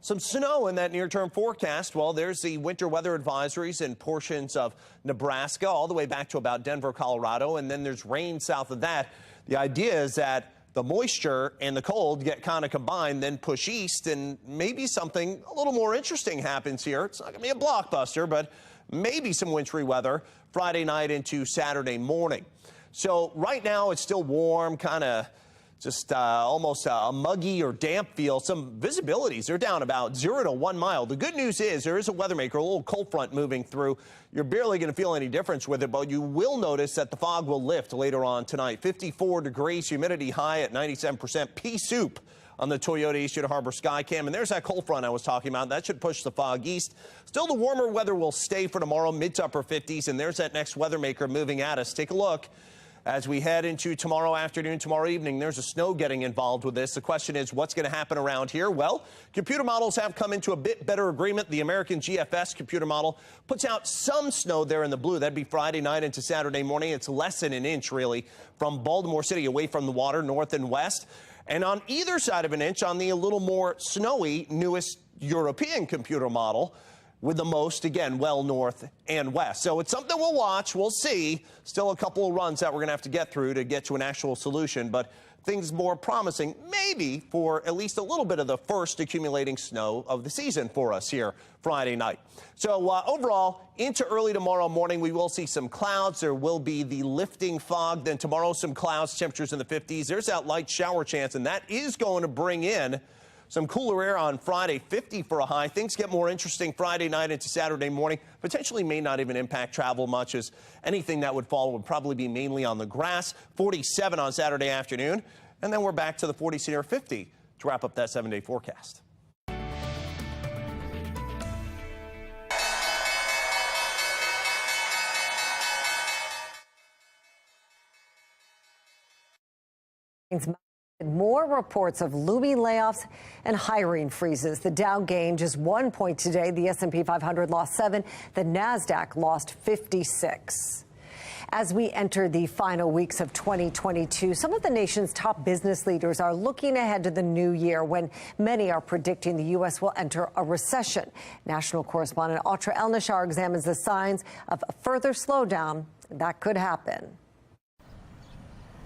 Speaker 15: some snow in that near-term forecast. Well, there's the winter weather advisories in portions of Nebraska all the way back to about Denver, Colorado, and then there's rain south of that. The idea is that the moisture and the cold get kind of combined, then push east, and maybe something a little more interesting happens here. It's not going to be a blockbuster, but maybe some wintry weather Friday night into Saturday morning. So right now it's still warm, kind of just almost a muggy or damp feel. Some visibilities are down about 0 to 1 mile. The good news is there is a weather maker, a little cold front moving through. You're barely going to feel any difference with it, but you will notice that the fog will lift later on tonight. 54 degrees, humidity high at 97%. Pea soup on the Toyota Eastern Harbor Skycam. And there's that cold front I was talking about. That should push the fog east. Still, the warmer weather will stay for tomorrow, mid to upper 50s. And there's that next weather maker moving at us. Take a look. As we head into tomorrow afternoon, tomorrow evening, there's a snow getting involved with this. The question is, what's going to happen around here? Well, computer models have come into a bit better agreement. The American GFS computer model puts out some snow there in the blue. That'd be Friday night into Saturday morning. It's less than an inch, really, from Baltimore City away from the water, north and west. And on either side of an inch on the a little more snowy, newest European computer model, with the most, again, well north and west. So it's something we'll watch. We'll see. Still a couple of runs that we're going to have to get through to get to an actual solution. But things more promising, maybe, for at least a little bit of the first accumulating snow of the season for us here Friday night. So overall, into early tomorrow morning, we will see some clouds. There will be the lifting fog. Then tomorrow, some clouds, temperatures in the 50s. There's that light shower chance, and that is going to bring in some cooler air on Friday, 50 for a high. Things get more interesting Friday night into Saturday morning. Potentially may not even impact travel much, as anything that would fall would probably be mainly on the grass. 47 on Saturday afternoon. And then we're back to the 40s near 50 to wrap up that 7-day forecast.
Speaker 5: More reports of looming layoffs and hiring freezes. The Dow gained just 1 point today. The S&P 500 lost 7. The Nasdaq lost 56. As we enter the final weeks of 2022, some of the nation's top business leaders are looking ahead to the new year, when many are predicting the U.S. will enter a recession. National correspondent Atra El-Nashar examines the signs of a further slowdown that could happen.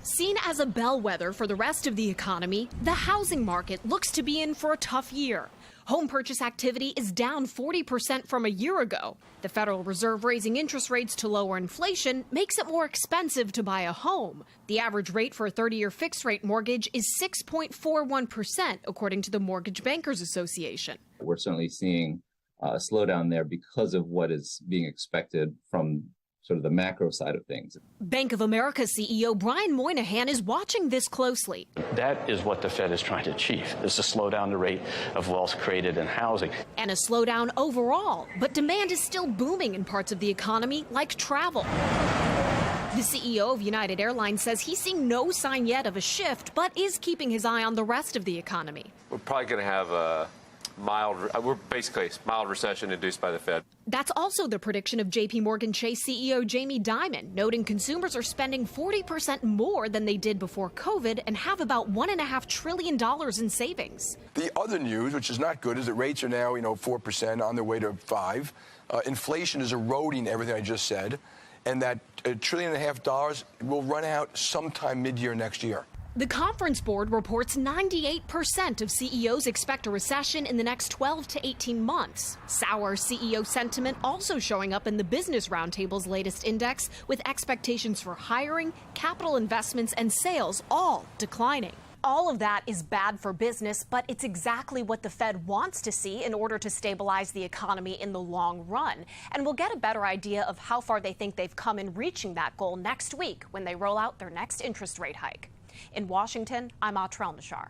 Speaker 6: Seen as a bellwether for the rest of the economy, the housing market looks to be in for a tough year. Home purchase activity is down 40% from a year ago. The Federal Reserve raising interest rates to lower inflation makes it more expensive to buy a home. The average rate for a 30-year fixed-rate mortgage is 6.41%, according to the Mortgage Bankers Association.
Speaker 7: We're certainly seeing a slowdown there because of what is being expected from sort of the macro side of things.
Speaker 6: Bank of America CEO Brian Moynihan is watching this closely.
Speaker 9: That is what the Fed is trying to achieve, is to slow down the rate of wealth created in housing.
Speaker 6: And a slowdown overall, but demand is still booming in parts of the economy like travel. The CEO of United Airlines says he's seeing no sign yet of a shift, but is keeping his eye on the rest of the economy.
Speaker 11: We're probably going to have a mild recession induced by the Fed.
Speaker 6: That's also the prediction of J.P. Morgan Chase CEO Jamie Dimon, noting consumers are spending 40% more than they did before COVID and have about $1.5 trillion in savings.
Speaker 12: The other news, which is not good, is that rates are now, 4% on their way to 5%. Inflation is eroding everything I just said, and that $1.5 trillion will run out sometime mid-year next year.
Speaker 6: The Conference Board reports 98% of CEOs expect a recession in the next 12 to 18 months. Sour CEO sentiment also showing up in the Business Roundtable's latest index, with expectations for hiring, capital investments, and sales all declining. All of that is bad for business, but it's exactly what the Fed wants to see in order to stabilize the economy in the long run. And we'll get a better idea of how far they think they've come in reaching that goal next week when they roll out their next interest rate hike. In Washington, I'm Atrel Nashar.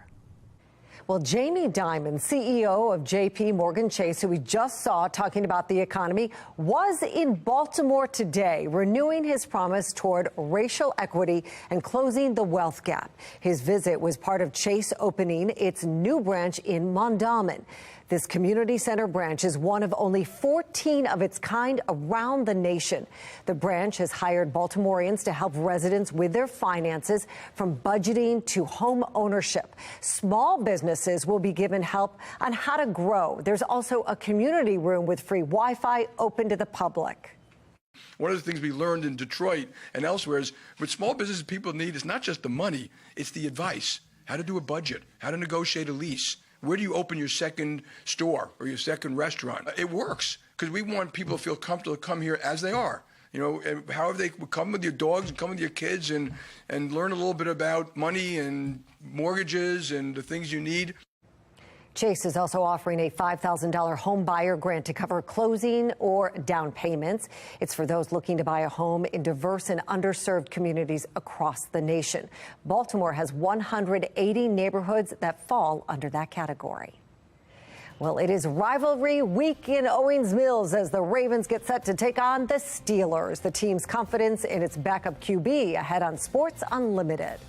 Speaker 5: Well, Jamie Dimon, CEO of J.P. Morgan Chase, who we just saw talking about the economy, was in Baltimore today, renewing his promise toward racial equity and closing the wealth gap. His visit was part of Chase opening its new branch in Mondawmin. This community center branch is one of only 14 of its kind around the nation. The branch has hired Baltimoreans to help residents with their finances, from budgeting to home ownership. Small businesses will be given help on how to grow. There's also a community room with free Wi-Fi open to the public.
Speaker 12: One of the things we learned in Detroit and elsewhere is what small business people need is not just the money, it's the advice. How to do a budget, how to negotiate a lease. Where do you open your second store or your second restaurant? It works because we want people to feel comfortable to come here as they are. You know, and however they come with your dogs and come with your kids and learn a little bit about money and mortgages and the things you need.
Speaker 5: Chase is also offering a $5,000 home buyer grant to cover closing or down payments. It's for those looking to buy a home in diverse and underserved communities across the nation. Baltimore has 180 neighborhoods that fall under that category. Well, it is rivalry week in Owings Mills as the Ravens get set to take on the Steelers. The team's confidence in its backup QB ahead on Sports Unlimited.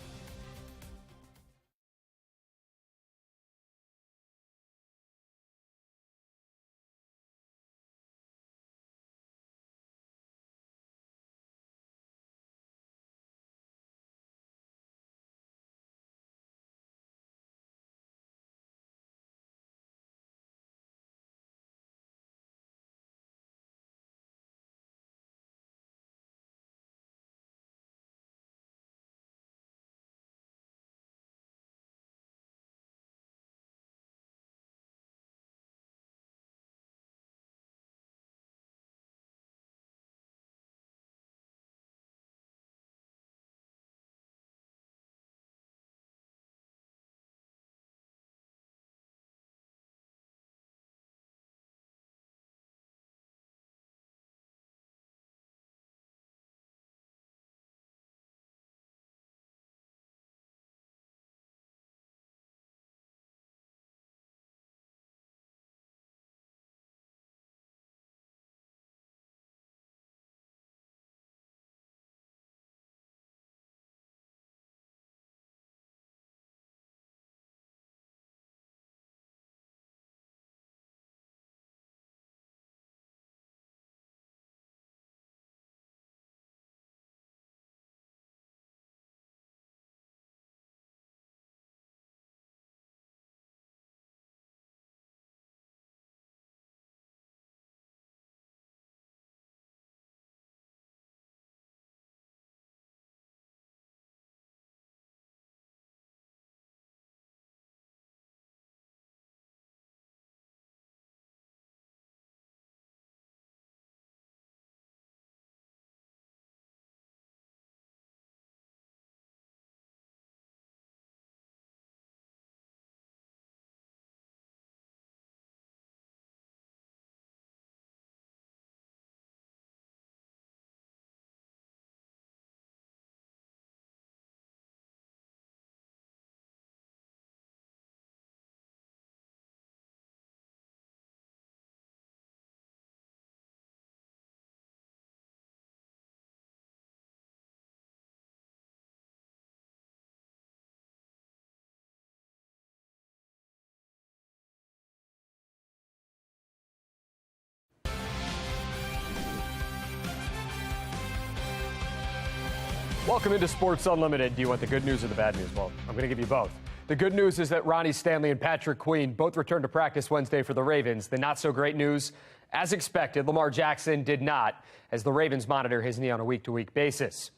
Speaker 13: Welcome into Sports Unlimited. Do you want the good news or the bad news? Well, I'm going to give you both. The good news is that Ronnie Stanley and Patrick Queen both returned to practice Wednesday for the Ravens. The not so great news, as expected, Lamar Jackson did not, as the Ravens monitor his knee on a week-to-week basis.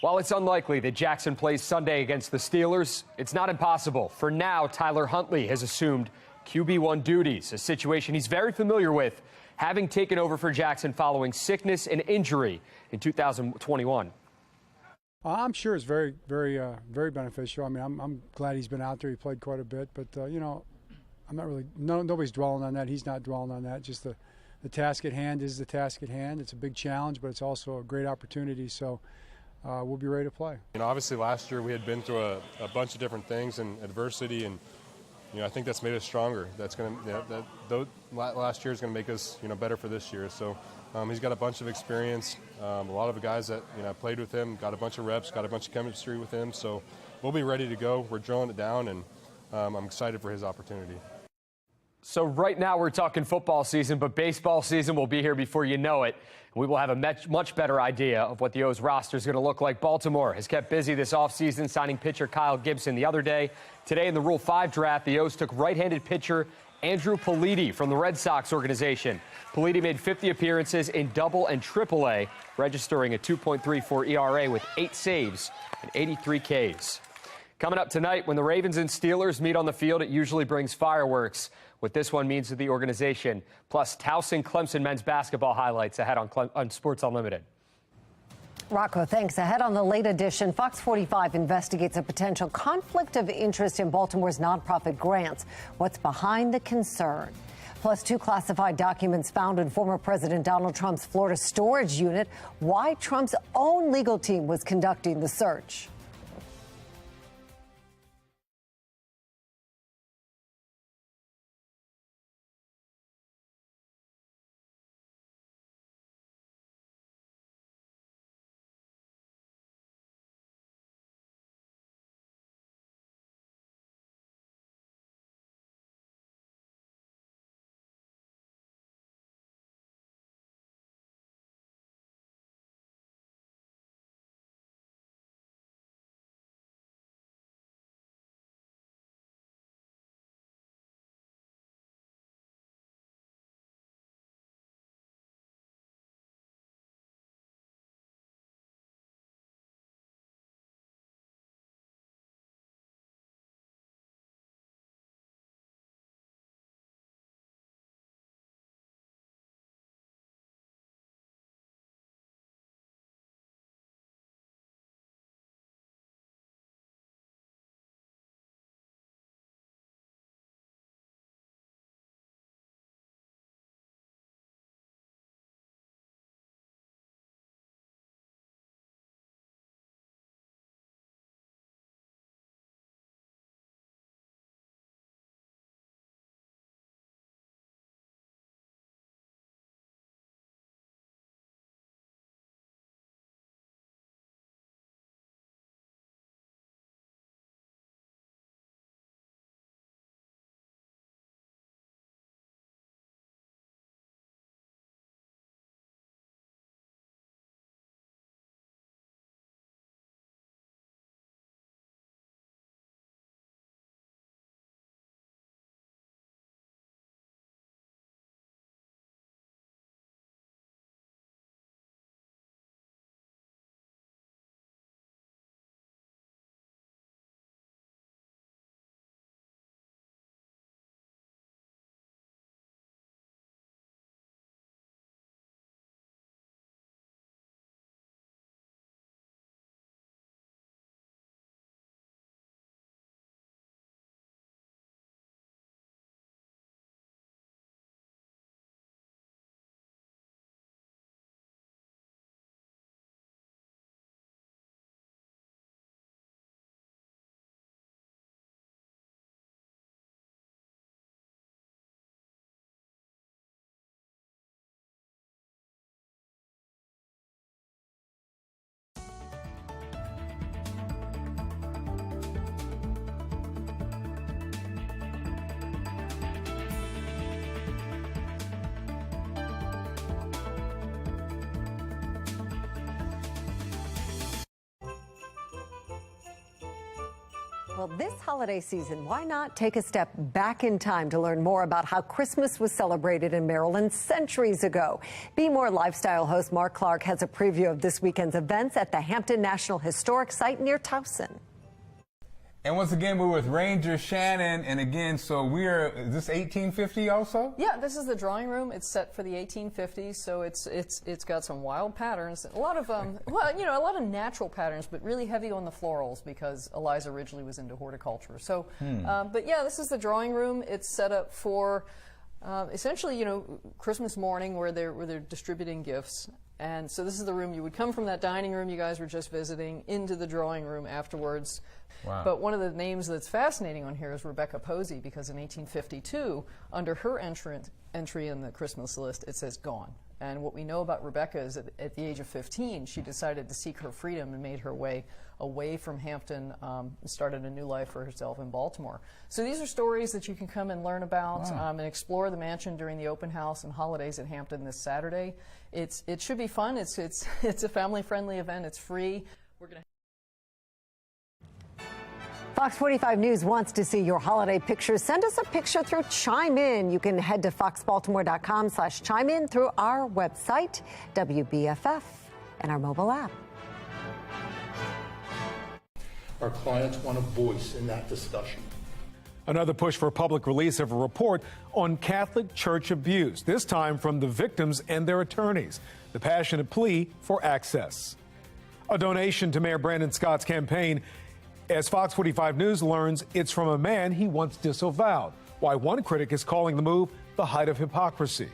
Speaker 13: While it's unlikely that Jackson plays Sunday against the Steelers, it's not impossible. For now, Tyler Huntley has assumed QB1 duties, a situation he's very familiar with, having taken over for Jackson following sickness and injury in 2021.
Speaker 14: I'm sure it's very, very, very beneficial. I mean, I'm glad he's been out there. He played quite a bit, but you know, I'm not really. Nobody's dwelling on that. He's not dwelling on that. Just the task at hand is the task at hand. It's a big challenge, but it's also a great opportunity. So we'll be ready to play.
Speaker 16: You know, obviously last year we had been through a bunch of different things and adversity, and you know, I think that's made us stronger. That's going to last year is going to make us, you know, better for this year. So he's got a bunch of experience. A lot of the guys that, you know, played with him, got a bunch of reps, got a bunch of chemistry with him. So we'll be ready to go. We're drilling it down, and I'm excited for his opportunity.
Speaker 13: So right now we're talking football season, but baseball season will be here before you know it. We will have a much better idea of what the O's roster is going to look like. Baltimore has kept busy this offseason, signing pitcher Kyle Gibson the other day. Today in the Rule 5 draft, the O's took right-handed pitcher Andrew Politi from the Red Sox organization. Politi made 50 appearances in Double and Triple A, registering a 2.34 ERA with 8 saves and 83 Ks. Coming up tonight, when the Ravens and Steelers meet on the field, it usually brings fireworks. What this one means to the organization, plus Towson Clemson men's basketball highlights ahead on Sports Unlimited.
Speaker 5: Rocco, thanks. Ahead on the late edition, Fox 45 investigates a potential conflict of interest in Baltimore's nonprofit grants. What's behind the concern? Plus, 2 classified documents found in former President Donald Trump's Florida storage unit. Why Trump's own legal team was conducting the search. Well, this holiday season, why not take a step back in time to learn more about how Christmas was celebrated in Maryland centuries ago? Be More lifestyle host Mark Clark has a preview of this weekend's events at the Hampton National Historic Site near Towson.
Speaker 1: And once again, we're with Ranger Shannon, and again, so is this 1850 also?
Speaker 2: Yeah, this is the drawing room. It's set for the 1850s, so it's got some wild patterns, a lot of well, you know, a lot of natural patterns, but really heavy on the florals because Eliza originally was into horticulture. So, but yeah, this is the drawing room. It's set up for essentially, you know, Christmas morning where they're distributing gifts. And so this is the room you would come from, that dining room you guys were just visiting, into the drawing room afterwards.
Speaker 1: Wow.
Speaker 2: But one of the names that's fascinating on here is Rebecca Posey, because in 1852, under her entry in the Christmas list, it says gone. And what we know about Rebecca is that at the age of 15, she decided to seek her freedom and made her way away from Hampton, and started a new life for herself in Baltimore. So these are stories that you can come and learn about.
Speaker 1: Wow.
Speaker 2: And explore the mansion during the open house and holidays at Hampton this Saturday. It should be fun. It's a family-friendly event. It's free. We're going to
Speaker 5: Fox 45 News wants to see your holiday pictures. Send us a picture through Chime In. You can head to foxbaltimore.com/chime in through our website, WBFF, and our mobile app.
Speaker 3: Our clients want a voice in that discussion.
Speaker 4: Another push for public release of a report on Catholic Church abuse, this time from the victims and their attorneys. The passionate plea for access. A donation to Mayor Brandon Scott's campaign. As Fox 45 News learns, it's from a man he once disavowed. Why one critic is calling the move the height of hypocrisy.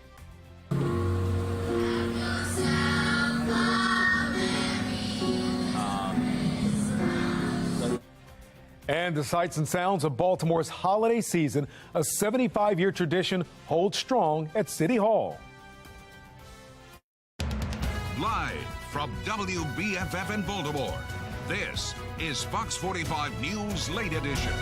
Speaker 4: And the sights and sounds of Baltimore's holiday season, a 75-year tradition, holds strong at City Hall.
Speaker 17: Live from WBFF in Baltimore, this is Fox 45 News Late Edition.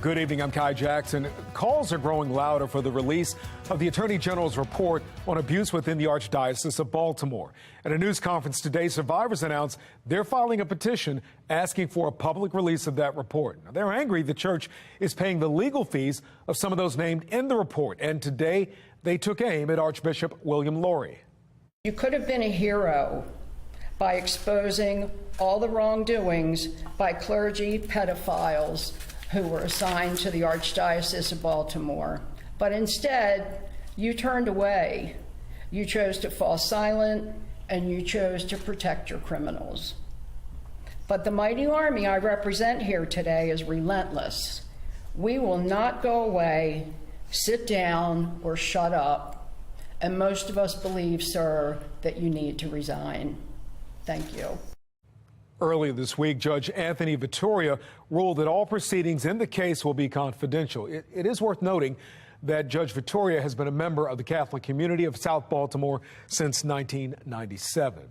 Speaker 4: Good evening, I'm Kai Jackson. Calls are growing louder for the release of the Attorney General's report on abuse within the Archdiocese of Baltimore. At a news conference today, survivors announced they're filing a petition asking for a public release of that report. Now, they're angry the church is paying the legal fees of some of those named in the report, and today they took aim at Archbishop William Lori.
Speaker 19: You could have been a hero by exposing all the wrongdoings by clergy pedophiles who were assigned to the Archdiocese of Baltimore. But instead, you turned away. You chose to fall silent, and you chose to protect your criminals. But the mighty army I represent here today is relentless. We will not go away, sit down, or shut up. And most of us believe, sir, that you need to resign. Thank you.
Speaker 4: Earlier this week, Judge Anthony Vittoria ruled that all proceedings in the case will be confidential. It is worth noting that Judge Vittoria has been a member of the Catholic community of South Baltimore since 1997.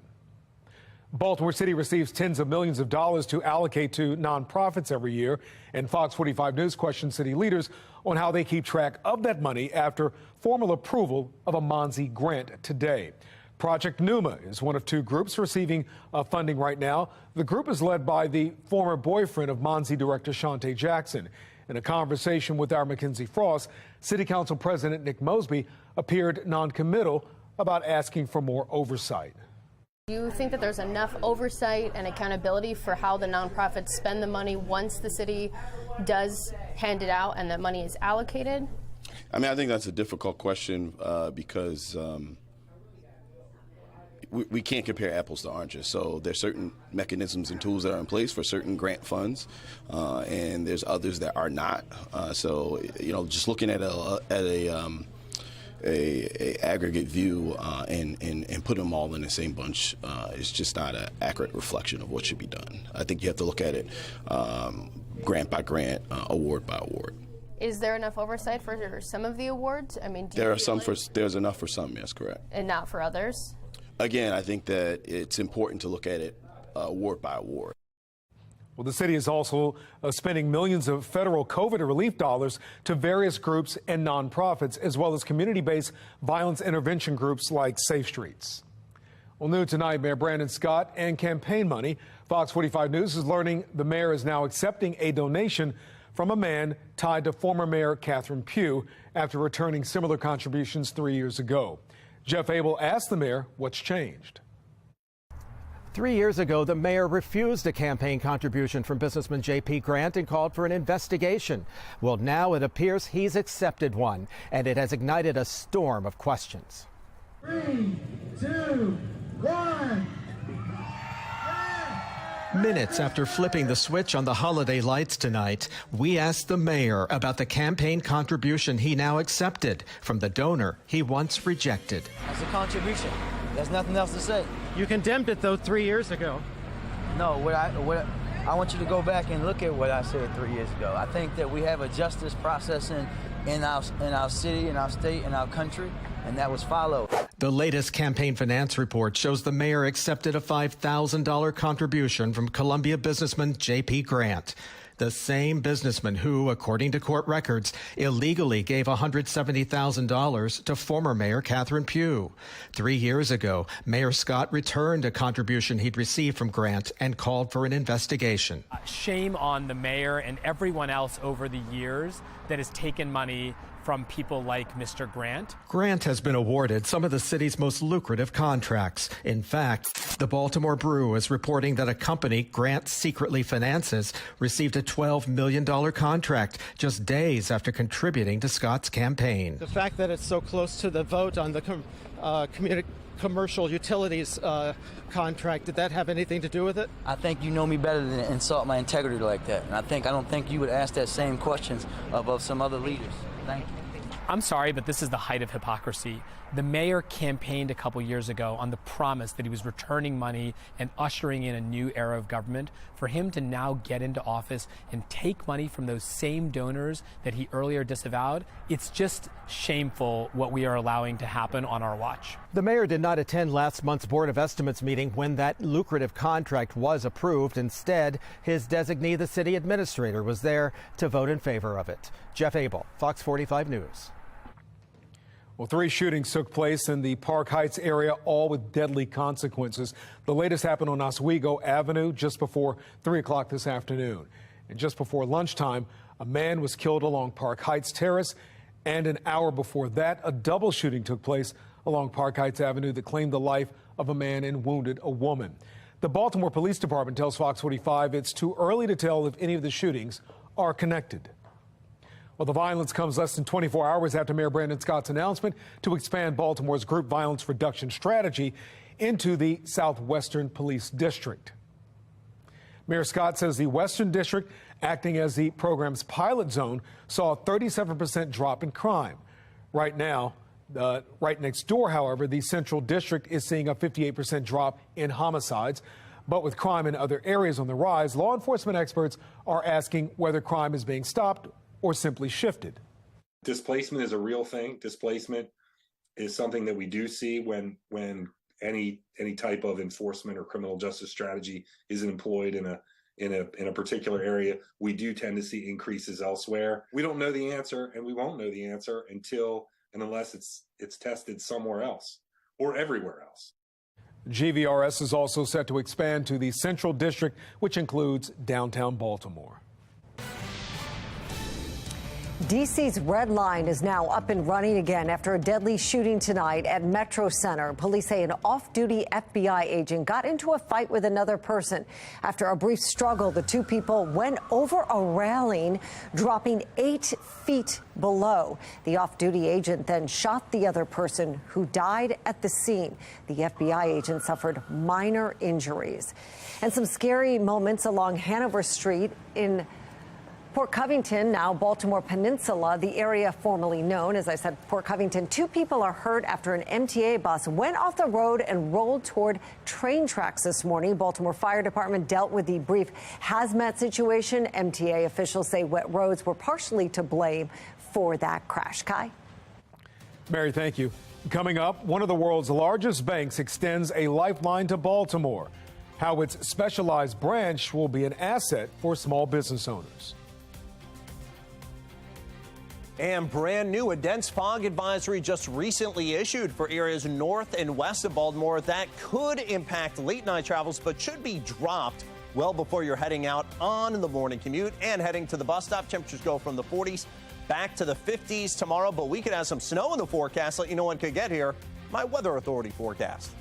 Speaker 4: Baltimore City receives tens of millions of dollars to allocate to nonprofits every year, and Fox 45 News questions city leaders on how they keep track of that money after formal approval of a Monzi grant today. Project Numa is one of two groups receiving funding right now. The group is led by the former boyfriend of Monzi director Shante Jackson. In a conversation with our Mackenzie Frost, City Council President Nick Mosby appeared non-committal about asking for more oversight.
Speaker 20: Do you think that there's enough oversight and accountability for how the nonprofits spend the money once the city does hand it out and that money is allocated?
Speaker 26: I mean, I think that's a difficult question because we can't compare apples to oranges. So there's certain mechanisms and tools that are in place for certain grant funds, and there's others that are not. So, you know, just looking at a aggregate view and put them all in the same bunch is just not an accurate reflection of what should be done. I think you have to look at it grant by grant, award by award.
Speaker 20: Is there enough oversight for some of the awards? I mean,
Speaker 26: there's enough for some, yes, correct.
Speaker 20: And not for others?
Speaker 26: Again, I think that it's important to look at it award by award.
Speaker 4: Well, the city is also spending millions of federal COVID relief dollars to various groups and nonprofits, as well as community-based violence intervention groups like Safe Streets. Well, new tonight, Mayor Brandon Scott and campaign money. Fox 45 News is learning the mayor is now accepting a donation from a man tied to former Mayor Catherine Pugh after returning similar contributions 3 years ago. Jeff Abel asked the mayor what's changed.
Speaker 10: 3 years ago, the mayor refused a campaign contribution from businessman J.P. Grant and called for an investigation. Well, now it appears he's accepted one, and it has ignited a storm of questions.
Speaker 8: 3, 2, 1.
Speaker 10: Minutes after flipping the switch on the holiday lights tonight, we asked the mayor about the campaign contribution he now accepted from the donor he once rejected.
Speaker 18: That's a contribution. There's nothing else to say.
Speaker 10: You condemned it, though, 3 years ago.
Speaker 18: No, I want you to go back and look at what I said 3 years ago. I think that we have a justice process in our city, in our state, in our country, and that was followed.
Speaker 10: The latest campaign finance report shows the mayor accepted a $5,000 contribution from Columbia businessman J.P. Grant, the same businessman who, according to court records, illegally gave $170,000 to former Mayor Catherine Pugh. 3 years ago, Mayor Scott returned a contribution he'd received from Grant and called for an investigation.
Speaker 21: Shame on the mayor and everyone else over the years that has taken money from people like Mr. Grant.
Speaker 10: Grant has been awarded some of the city's most lucrative contracts. In fact, the Baltimore Brew is reporting that a company Grant secretly finances received a $12 million contract just days after contributing to Scott's campaign.
Speaker 22: The fact that it's so close to the vote on the commercial utilities contract, did that have anything to do with it?
Speaker 18: I think you know me better than to insult my integrity like that. And I don't think you would ask that same questions of some other leaders. Thank you.
Speaker 21: I'm sorry, but this is the height of hypocrisy. The mayor campaigned a couple years ago on the promise that he was returning money and ushering in a new era of government. For him to now get into office and take money from those same donors that he earlier disavowed, it's just shameful what we are allowing to happen on our watch.
Speaker 10: The mayor did not attend last month's Board of Estimates meeting when that lucrative contract was approved. Instead, his designee, the city administrator, was there to vote in favor of it. Jeff Abel, Fox 45 News.
Speaker 4: Well, 3 shootings took place in the Park Heights area, all with deadly consequences. The latest happened on Oswego Avenue just before 3 o'clock this afternoon. And just before lunchtime, a man was killed along Park Heights Terrace. And an hour before that, a double shooting took place along Park Heights Avenue that claimed the life of a man and wounded a woman. The Baltimore Police Department tells Fox 45 it's too early to tell if any of the shootings are connected. Well, the violence comes less than 24 hours after Mayor Brandon Scott's announcement to expand Baltimore's group violence reduction strategy into the Southwestern Police District. Mayor Scott says the Western District, acting as the program's pilot zone, saw a 37% drop in crime. Right now, right next door, however, the Central District is seeing a 58% drop in homicides. But with crime in other areas on the rise, law enforcement experts are asking whether crime is being stopped or simply shifted.
Speaker 24: Displacement is a real thing. Displacement is something that we do see when any type of enforcement or criminal justice strategy is employed in a particular area. We do tend to see increases elsewhere. We don't know the answer, and we won't know the answer until and unless it's tested somewhere else or everywhere else.
Speaker 4: GVRS is also set to expand to the Central District, which includes downtown Baltimore.
Speaker 5: D.C.'s Red Line is now up and running again after a deadly shooting tonight at Metro Center. Police say an off-duty FBI agent got into a fight with another person. After a brief struggle, the two people went over a railing, dropping 8 feet below. The off-duty agent then shot the other person, who died at the scene. The FBI agent suffered minor injuries. And some scary moments along Hanover Street in Port Covington, now Baltimore Peninsula, the area formerly known, as I said, Port Covington. 2 people are hurt after an MTA bus went off the road and rolled toward train tracks this morning. Baltimore Fire Department dealt with the brief hazmat situation. MTA officials say wet roads were partially to blame for that crash. Kai?
Speaker 4: Mary, thank you. Coming up, one of the world's largest banks extends a lifeline to Baltimore. How its specialized branch will be an asset for small business owners.
Speaker 7: And brand new, a dense fog advisory just recently issued for areas north and west of Baltimore that could impact late night travels, but should be dropped well before you're heading out on the morning commute and heading to the bus stop. Temperatures go from the 40s back to the 50s tomorrow, but we could have some snow in the forecast. Let you know when it could get here. My Weather Authority forecast.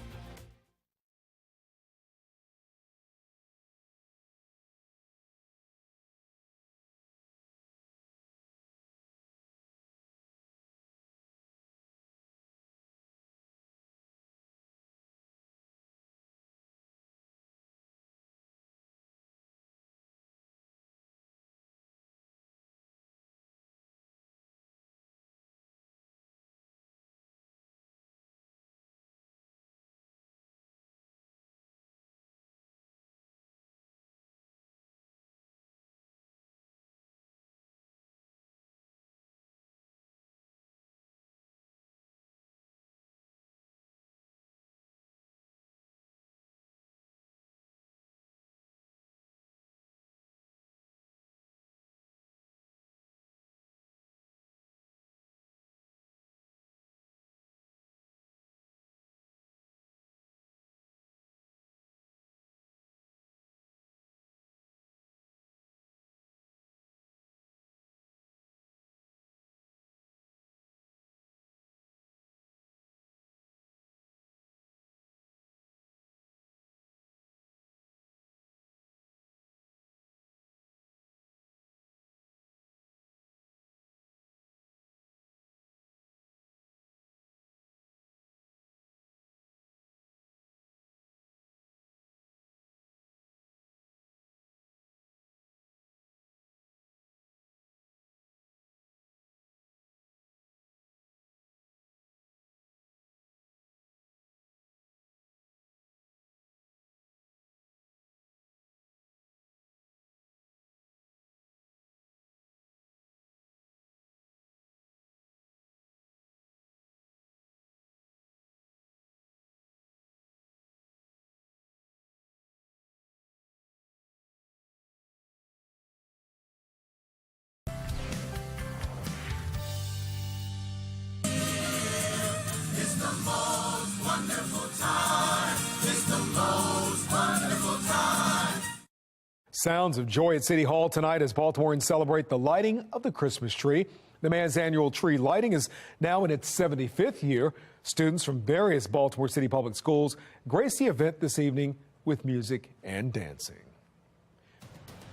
Speaker 4: Sounds of joy at City Hall tonight as Baltimoreans celebrate the lighting of the Christmas tree. The Mayor's annual tree lighting is now in its 75th year. Students from various Baltimore City public schools grace the event this evening with music and dancing.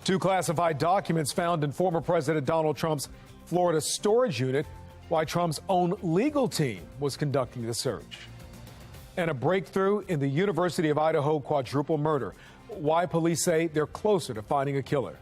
Speaker 4: 2 classified documents found in former President Donald Trump's Florida storage unit while Trump's own legal team was conducting the search. And a breakthrough in the University of Idaho quadruple murder. Why police say they're closer to finding a killer.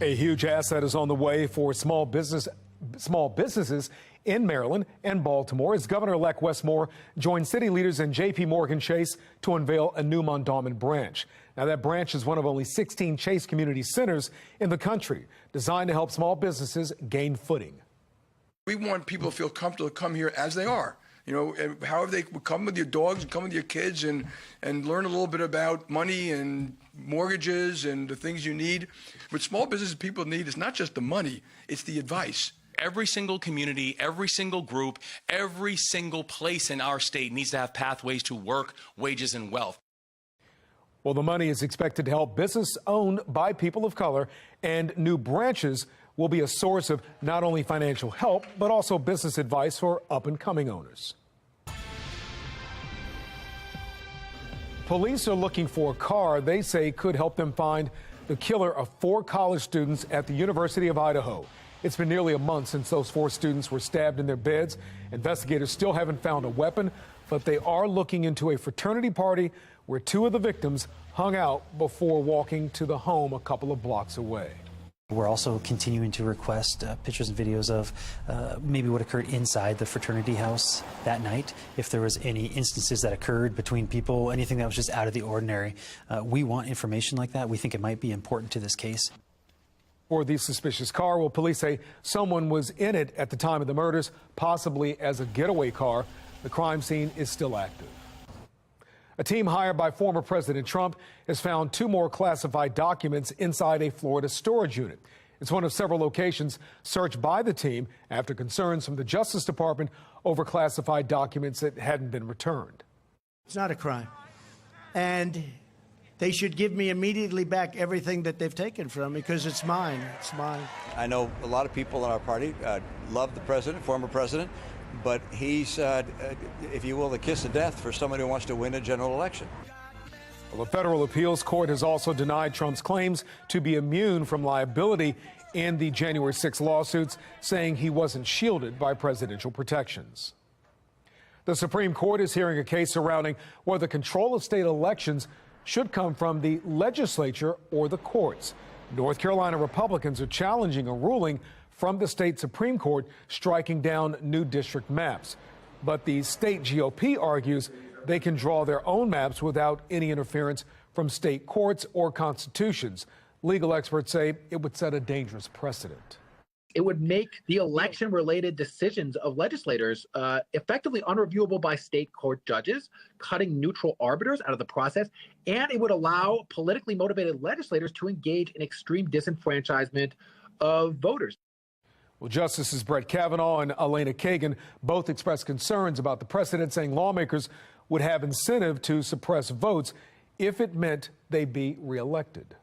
Speaker 4: A huge asset is on the way for small businesses in Maryland and Baltimore as Governor-elect Wes Moore joined city leaders and J.P. Morgan Chase to unveil a new Mondawmin branch. Now, that branch is one of only 16 Chase community centers in the country designed to help small businesses gain footing.
Speaker 12: We want people to feel comfortable to come here as they are. You know, however they come with your dogs and come with your kids and learn a little bit about money and mortgages and the things you need. What small business people need is not just the money, it's the advice.
Speaker 6: Every single community, every single group, every single place in our state needs to have pathways to work, wages, and wealth.
Speaker 4: Well, the money is expected to help business owned by people of color, and new branches will be a source of not only financial help, but also business advice for up-and-coming owners. Police are looking for a car they say could help them find the killer of 4 college students at the University of Idaho. It's been nearly a month since those 4 students were stabbed in their beds. Investigators still haven't found a weapon, but they are looking into a fraternity party where 2 of the victims hung out before walking to the home a couple of blocks away.
Speaker 9: We're also continuing to request pictures and videos of maybe what occurred inside the fraternity house that night. If there was any instances that occurred between people, anything that was just out of the ordinary. We want information like that. We think it might be important to this case.
Speaker 4: For the suspicious car, well, police say someone was in it at the time of the murders, possibly as a getaway car. The crime scene is still active. A team hired by former President Trump has found 2 more classified documents inside a Florida storage unit. It's one of several locations searched by the team after concerns from the Justice Department over classified documents that hadn't been returned.
Speaker 11: It's not a crime. And they should give me immediately back everything that they've taken from me because it's mine. It's mine.
Speaker 15: I know a lot of people in our party love the president, former president. But he's, if you will, the kiss of death for someone who wants to win a general election.
Speaker 4: Well, the federal appeals court has also denied Trump's claims to be immune from liability in the January 6 lawsuits, saying he wasn't shielded by presidential protections. The Supreme Court is hearing a case surrounding whether control of state elections should come from the legislature or the courts. North Carolina Republicans are challenging a ruling from the state Supreme Court striking down new district maps. But the state GOP argues they can draw their own maps without any interference from state courts or constitutions. Legal experts say it would set a dangerous precedent.
Speaker 23: It would make the election-related decisions of legislators effectively unreviewable by state court judges, cutting neutral arbiters out of the process, and it would allow politically motivated legislators to engage in extreme disenfranchisement of voters.
Speaker 4: Well, Justices Brett Kavanaugh and Elena Kagan both expressed concerns about the precedent, saying lawmakers would have incentive to suppress votes if it meant they be reelected.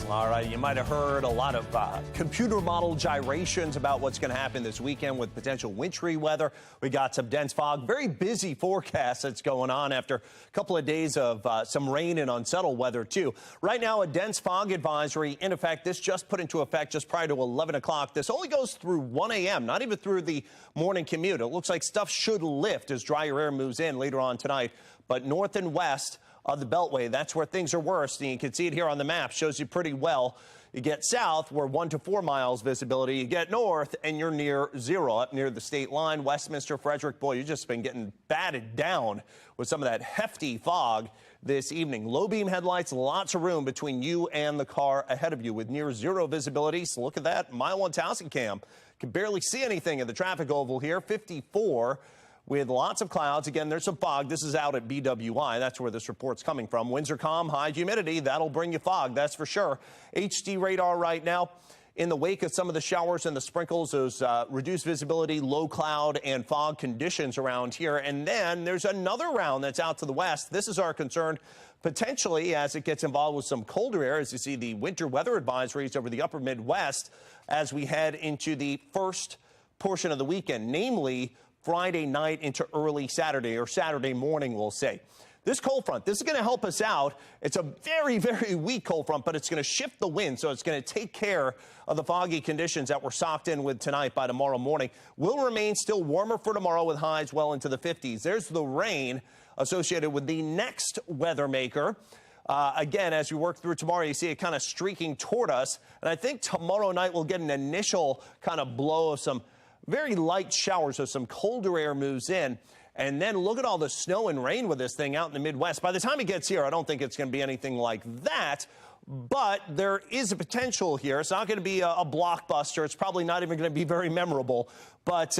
Speaker 7: All right, you might have heard a lot of computer model gyrations about what's going to happen this weekend with potential wintry weather. We got some dense fog, very busy forecast that's going on after a couple of days of some rain and unsettled weather, too. Right now, a dense fog advisory in effect. This just put into effect just prior to 11 o'clock. This only goes through 1 a.m., not even through the morning commute. It looks like stuff should lift as drier air moves in later on tonight. But north and west of the Beltway, that's where things are worse. And you can see it here on the map, shows you pretty well. You get south, we're 1 to 4 miles visibility. You get north, and you're near 0, up near the state line. Westminster, Frederick, boy, you've just been getting batted down with some of that hefty fog this evening. Low beam headlights, lots of room between you and the car ahead of you with near 0 visibility. So look at that mile 1000 cam. Can barely see anything in the traffic oval here. 54. With lots of clouds. Again, there's some fog. This is out at BWI. That's where this report's coming from. Winds are calm, high humidity. That'll bring you fog, that's for sure. HD radar right now. In the wake of some of the showers and the sprinkles, those reduced visibility, low cloud and fog conditions around here. And then there's another round that's out to the west. This is our concern, potentially, as it gets involved with some colder air, as you see the winter weather advisories over the upper Midwest as we head into the first portion of the weekend, namely Friday night into early Saturday, or Saturday morning, we'll say. This cold front, this is going to help us out. It's a very, very weak cold front, but it's going to shift the wind, so it's going to take care of the foggy conditions that we're socked in with tonight by tomorrow morning. Will remain still warmer for tomorrow with highs well into the 50s. There's the rain associated with the next weather maker. Again, as we work through tomorrow, you see it kind of streaking toward us. And I think tomorrow night we'll get an initial kind of blow of some very light showers, so some colder air moves in. And then look at all the snow and rain with this thing out in the Midwest. By the time it gets here, I don't think it's going to be anything like that. But there is a potential here. It's not going to be a blockbuster. It's probably not even going to be very memorable. But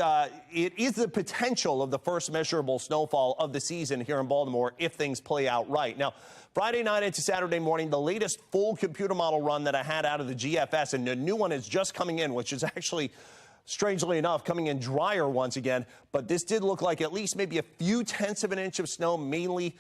Speaker 7: it is the potential of the first measurable snowfall of the season here in Baltimore if things play out right. Now, Friday night into Saturday morning, the latest full computer model run that I had out of the GFS, and the new one is just coming in, which is actually, strangely enough, coming in drier once again. But this did look like at least maybe a few tenths of an inch of snow, mainly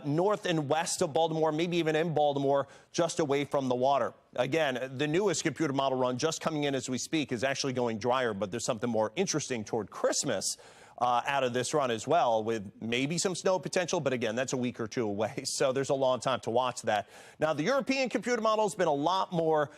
Speaker 7: north and west of Baltimore, maybe even in Baltimore, just away from the water. Again, the newest computer model run just coming in as we speak is actually going drier, but there's something more interesting toward Christmas out of this run as well, with maybe some snow potential. But again, that's a week or two away, so there's a long time to watch that. Now, the European computer model has been a lot more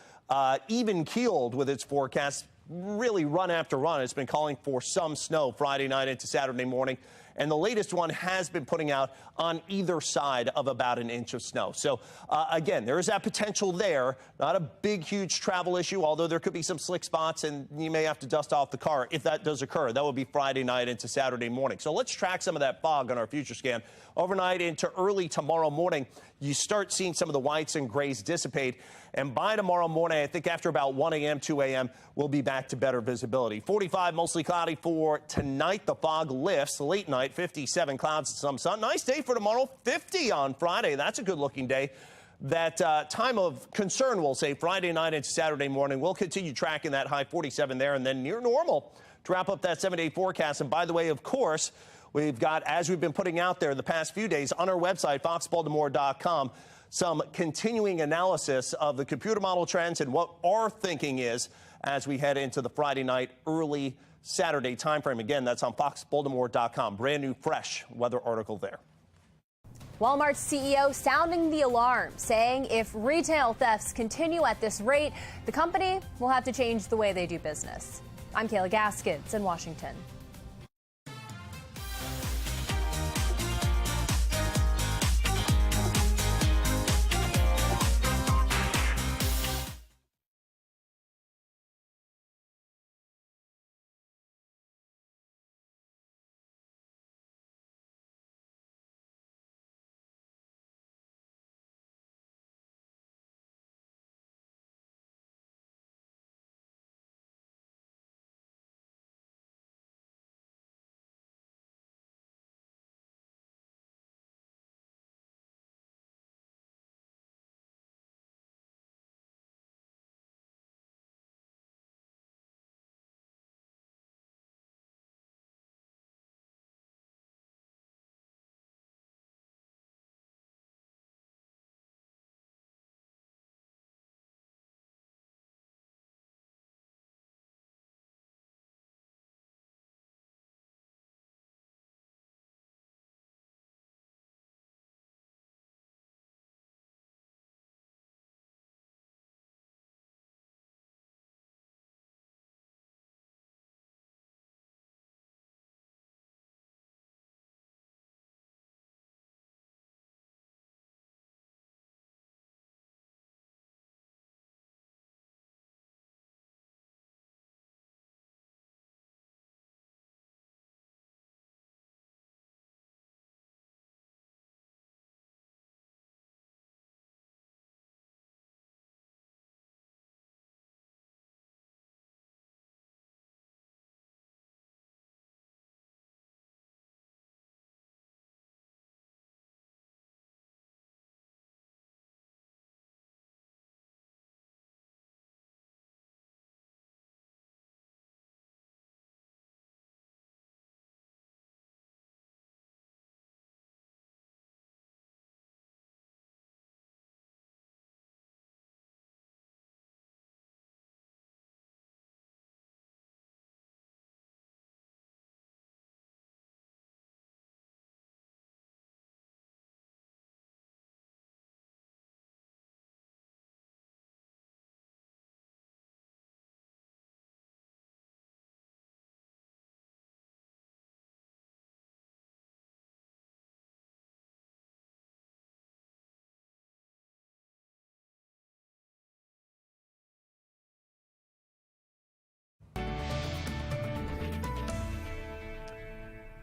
Speaker 7: even-keeled with its forecast. Really run after run. It's been calling for some snow Friday night into Saturday morning. And the latest one has been putting out on either side of about an inch of snow. So, again, there is that potential there. Not a big, huge travel issue, although there could be some slick spots and you may have to dust off the car if that does occur. That would be Friday night into Saturday morning. So let's track some of that fog on our future scan. Overnight into early tomorrow morning, you start seeing some of the whites and grays dissipate. And by tomorrow morning, I think after about 1 a.m., 2 a.m., we'll be back to better visibility. 45, mostly cloudy for tonight. The fog lifts. Late night, 57 clouds and some sun. Nice day for tomorrow. 50 on Friday. That's a good-looking day. That time of concern, we'll say, Friday night into Saturday morning. We'll continue tracking that high 47 there and then near normal to wrap up that 7-day forecast. And by the way, of course, we've got, as we've been putting out there the past few days on our website, foxbaltimore.com, some continuing analysis of the computer model trends and what our thinking is as we head into the Friday night, early Saturday timeframe. Again, that's on foxbaltimore.com. Brand new, fresh weather article there.
Speaker 1: Walmart's CEO sounding the alarm, saying if retail thefts continue at this rate, the company will have to change the way they do business. I'm Kayla Gaskins in Washington.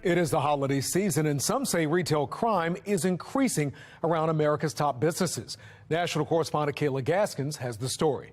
Speaker 4: It is the holiday season, and some say retail crime is increasing around America's top businesses. National correspondent Kayla Gaskins has the story.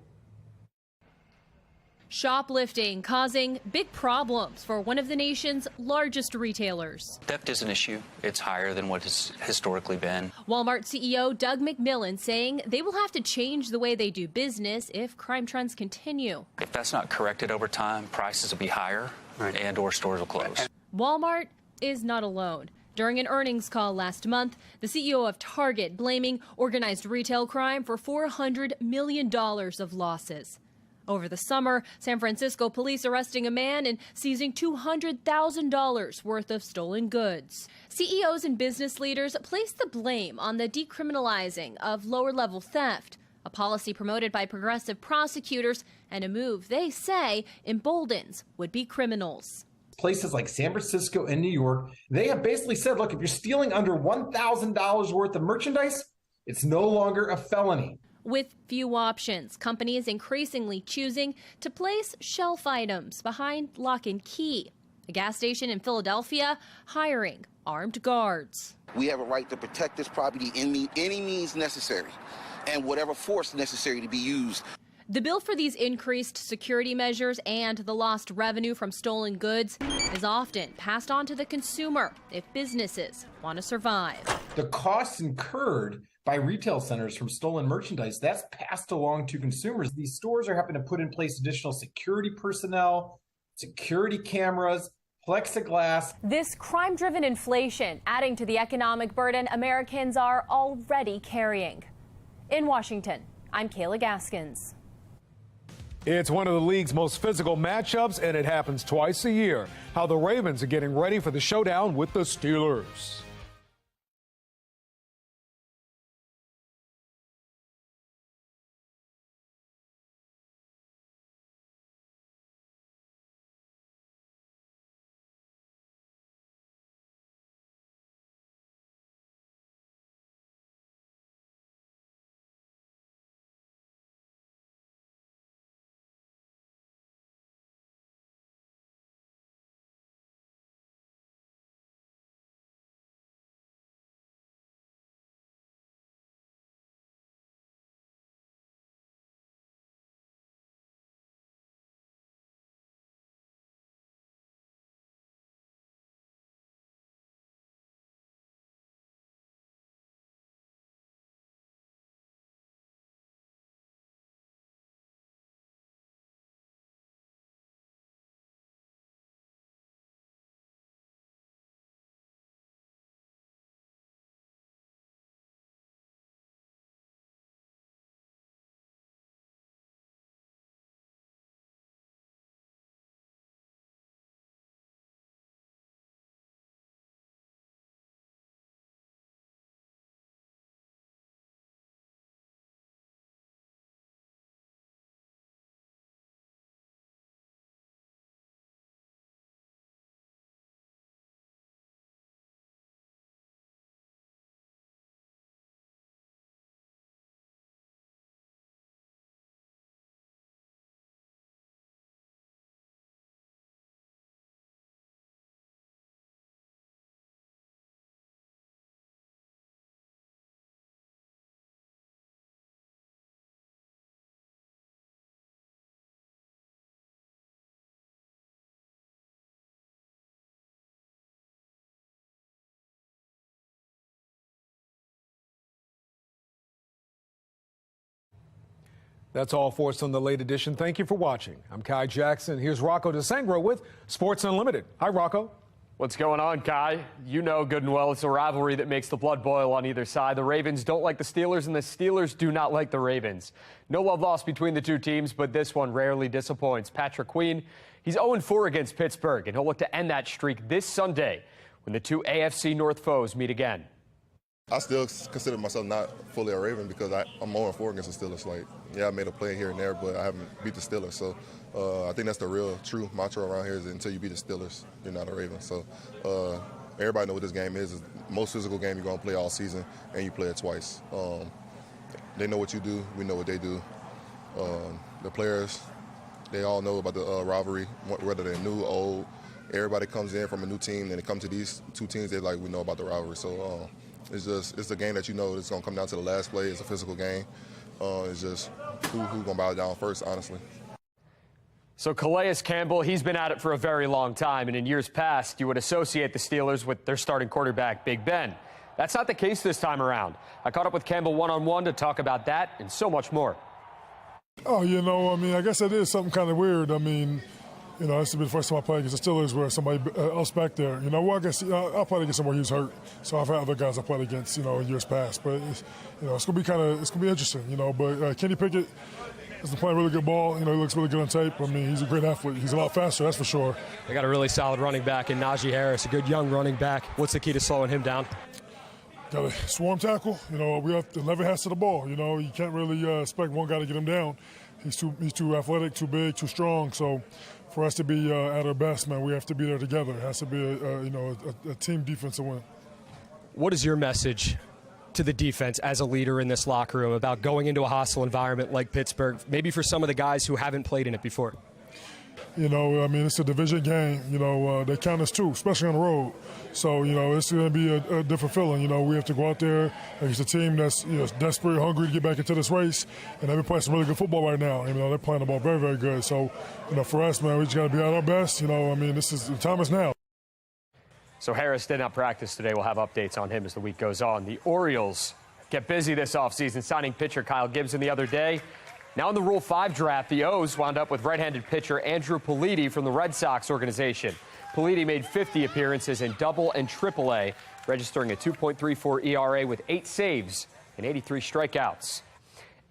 Speaker 2: Shoplifting causing big problems for one of the nation's largest retailers.
Speaker 3: Theft is an issue. It's higher than what it's historically been.
Speaker 2: Walmart CEO Doug McMillon saying they will have to change the way they do business if crime trends continue.
Speaker 3: If that's not corrected over time, prices will be higher and or stores will close.
Speaker 2: Walmart is not alone. During an earnings call last month, the CEO of Target blaming organized retail crime for $400 million of losses. Over the summer, San Francisco police arresting a man and seizing $200,000 worth of stolen goods. CEOs and business leaders placed the blame on the decriminalizing of lower-level theft, a policy promoted by progressive prosecutors and a move they say emboldens would-be criminals.
Speaker 13: Places like San Francisco and New York, they have basically said, look, if you're stealing under $1,000 worth of merchandise, it's no longer a felony.
Speaker 2: With few options, companies increasingly choosing to place shelf items behind lock and key. A gas station in Philadelphia hiring armed guards.
Speaker 14: We have a right to protect this property in any means necessary and whatever force necessary to be used.
Speaker 2: The bill for these increased security measures and the lost revenue from stolen goods is often passed on to the consumer if businesses want to survive.
Speaker 13: The costs incurred by retail centers from stolen merchandise, that's passed along to consumers. These stores are having to put in place additional security personnel, security cameras, plexiglass.
Speaker 1: This crime-driven inflation adding to the economic burden Americans are already carrying. In Washington, I'm Kayla Gaskins.
Speaker 4: It's one of the league's most physical matchups, and it happens twice a year. How the Ravens are getting ready for the showdown with the Steelers. That's all for us on the late edition. Thank you for watching. I'm Kai Jackson. Here's Rocco DeSangro with Sports Unlimited. Hi, Rocco.
Speaker 16: What's going on, Kai? You know good and well it's a rivalry that makes the blood boil on either side. The Ravens don't like the Steelers, and the Steelers do not like the Ravens. No love lost between the two teams, but this one rarely disappoints. Patrick Queen, he's 0-4 against Pittsburgh, and he'll look to end that streak this Sunday when the two AFC North foes meet again.
Speaker 25: I still consider myself not fully a Raven because I'm 0-4 against the Steelers. Like, yeah, I made a play here and there, but I haven't beat the Steelers. So I think that's the real, true mantra around here is until you beat the Steelers, you're not a Raven. So everybody knows what this game is. It's the most physical game you're going to play all season, and you play it twice. They know what you do. We know what they do. The players, they all know about the rivalry, whether they're new, old, everybody comes in from a new team, and they come to these two teams, they're like, we know about the rivalry. So it's a game that it's going to come down to the last play. It's a physical game. It's just who's going to bow down first, honestly.
Speaker 16: So Calais Campbell, he's been at it for a very long time, and in years past, you would associate the Steelers with their starting quarterback, Big Ben. That's not the case this time around. I caught up with Campbell one-on-one to talk about that and so much more.
Speaker 8: Oh, I guess it is something kind of weird. This will be the first time I played against the Steelers where somebody else back there. I guess I played against somebody who's hurt, so I've had other guys I played against, in years past. But it's gonna be interesting, But Kenny Pickett is playing really good ball. He looks really good on tape. He's a great athlete. He's a lot faster, that's for sure.
Speaker 16: They got a really solid running back in Najee Harris, a good young running back. What's the key to slowing him down?
Speaker 8: Got a swarm tackle. We have to lever hands to the ball. You can't really expect one guy to get him down. He's too athletic, too big, too strong. So for us to be at our best, man, we have to be there together. It has to be a team defensive win.
Speaker 16: What is your message to the defense as a leader in this locker room about going into a hostile environment like Pittsburgh, maybe for some of the guys who haven't played in it before?
Speaker 8: It's a division game. They count us too, especially on the road. So, it's going to be a different feeling. We have to go out there against a team that's desperate, hungry to get back into this race. And they've been playing some really good football right now. They're playing the ball very, very good. So, for us, man, we just got to be at our best. The time is now.
Speaker 16: So Harris did not practice today. We'll have updates on him as the week goes on. The Orioles get busy this offseason, signing pitcher Kyle Gibson the other day. Now in the Rule 5 draft, the O's wound up with right-handed pitcher Andrew Politi from the Red Sox organization. Politi made 50 appearances in Double and Triple A, registering a 2.34 ERA with 8 saves and 83 strikeouts.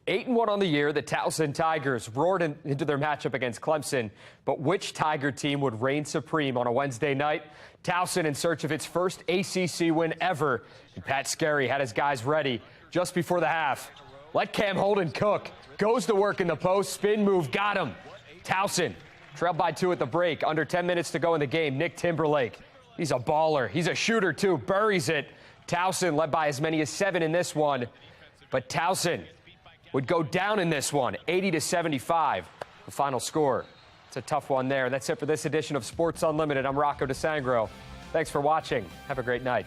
Speaker 16: 8-1 on the year, the Towson Tigers roared into their matchup against Clemson. But which Tiger team would reign supreme on a Wednesday night? Towson in search of its first ACC win ever. And Pat Scarry had his guys ready just before the half. Let Cam Holden cook. Goes to work in the post. Spin move. Got him. Towson trailed by 2 at the break. Under 10 minutes to go in the game. Nick Timberlake. He's a baller. He's a shooter, too. Buries it. Towson led by as many as 7 in this one. But Towson would go down in this one, 80-75, the final score. It's a tough one there. That's it for this edition of Sports Unlimited. I'm Rocco DeSangro. Thanks for watching. Have a great night.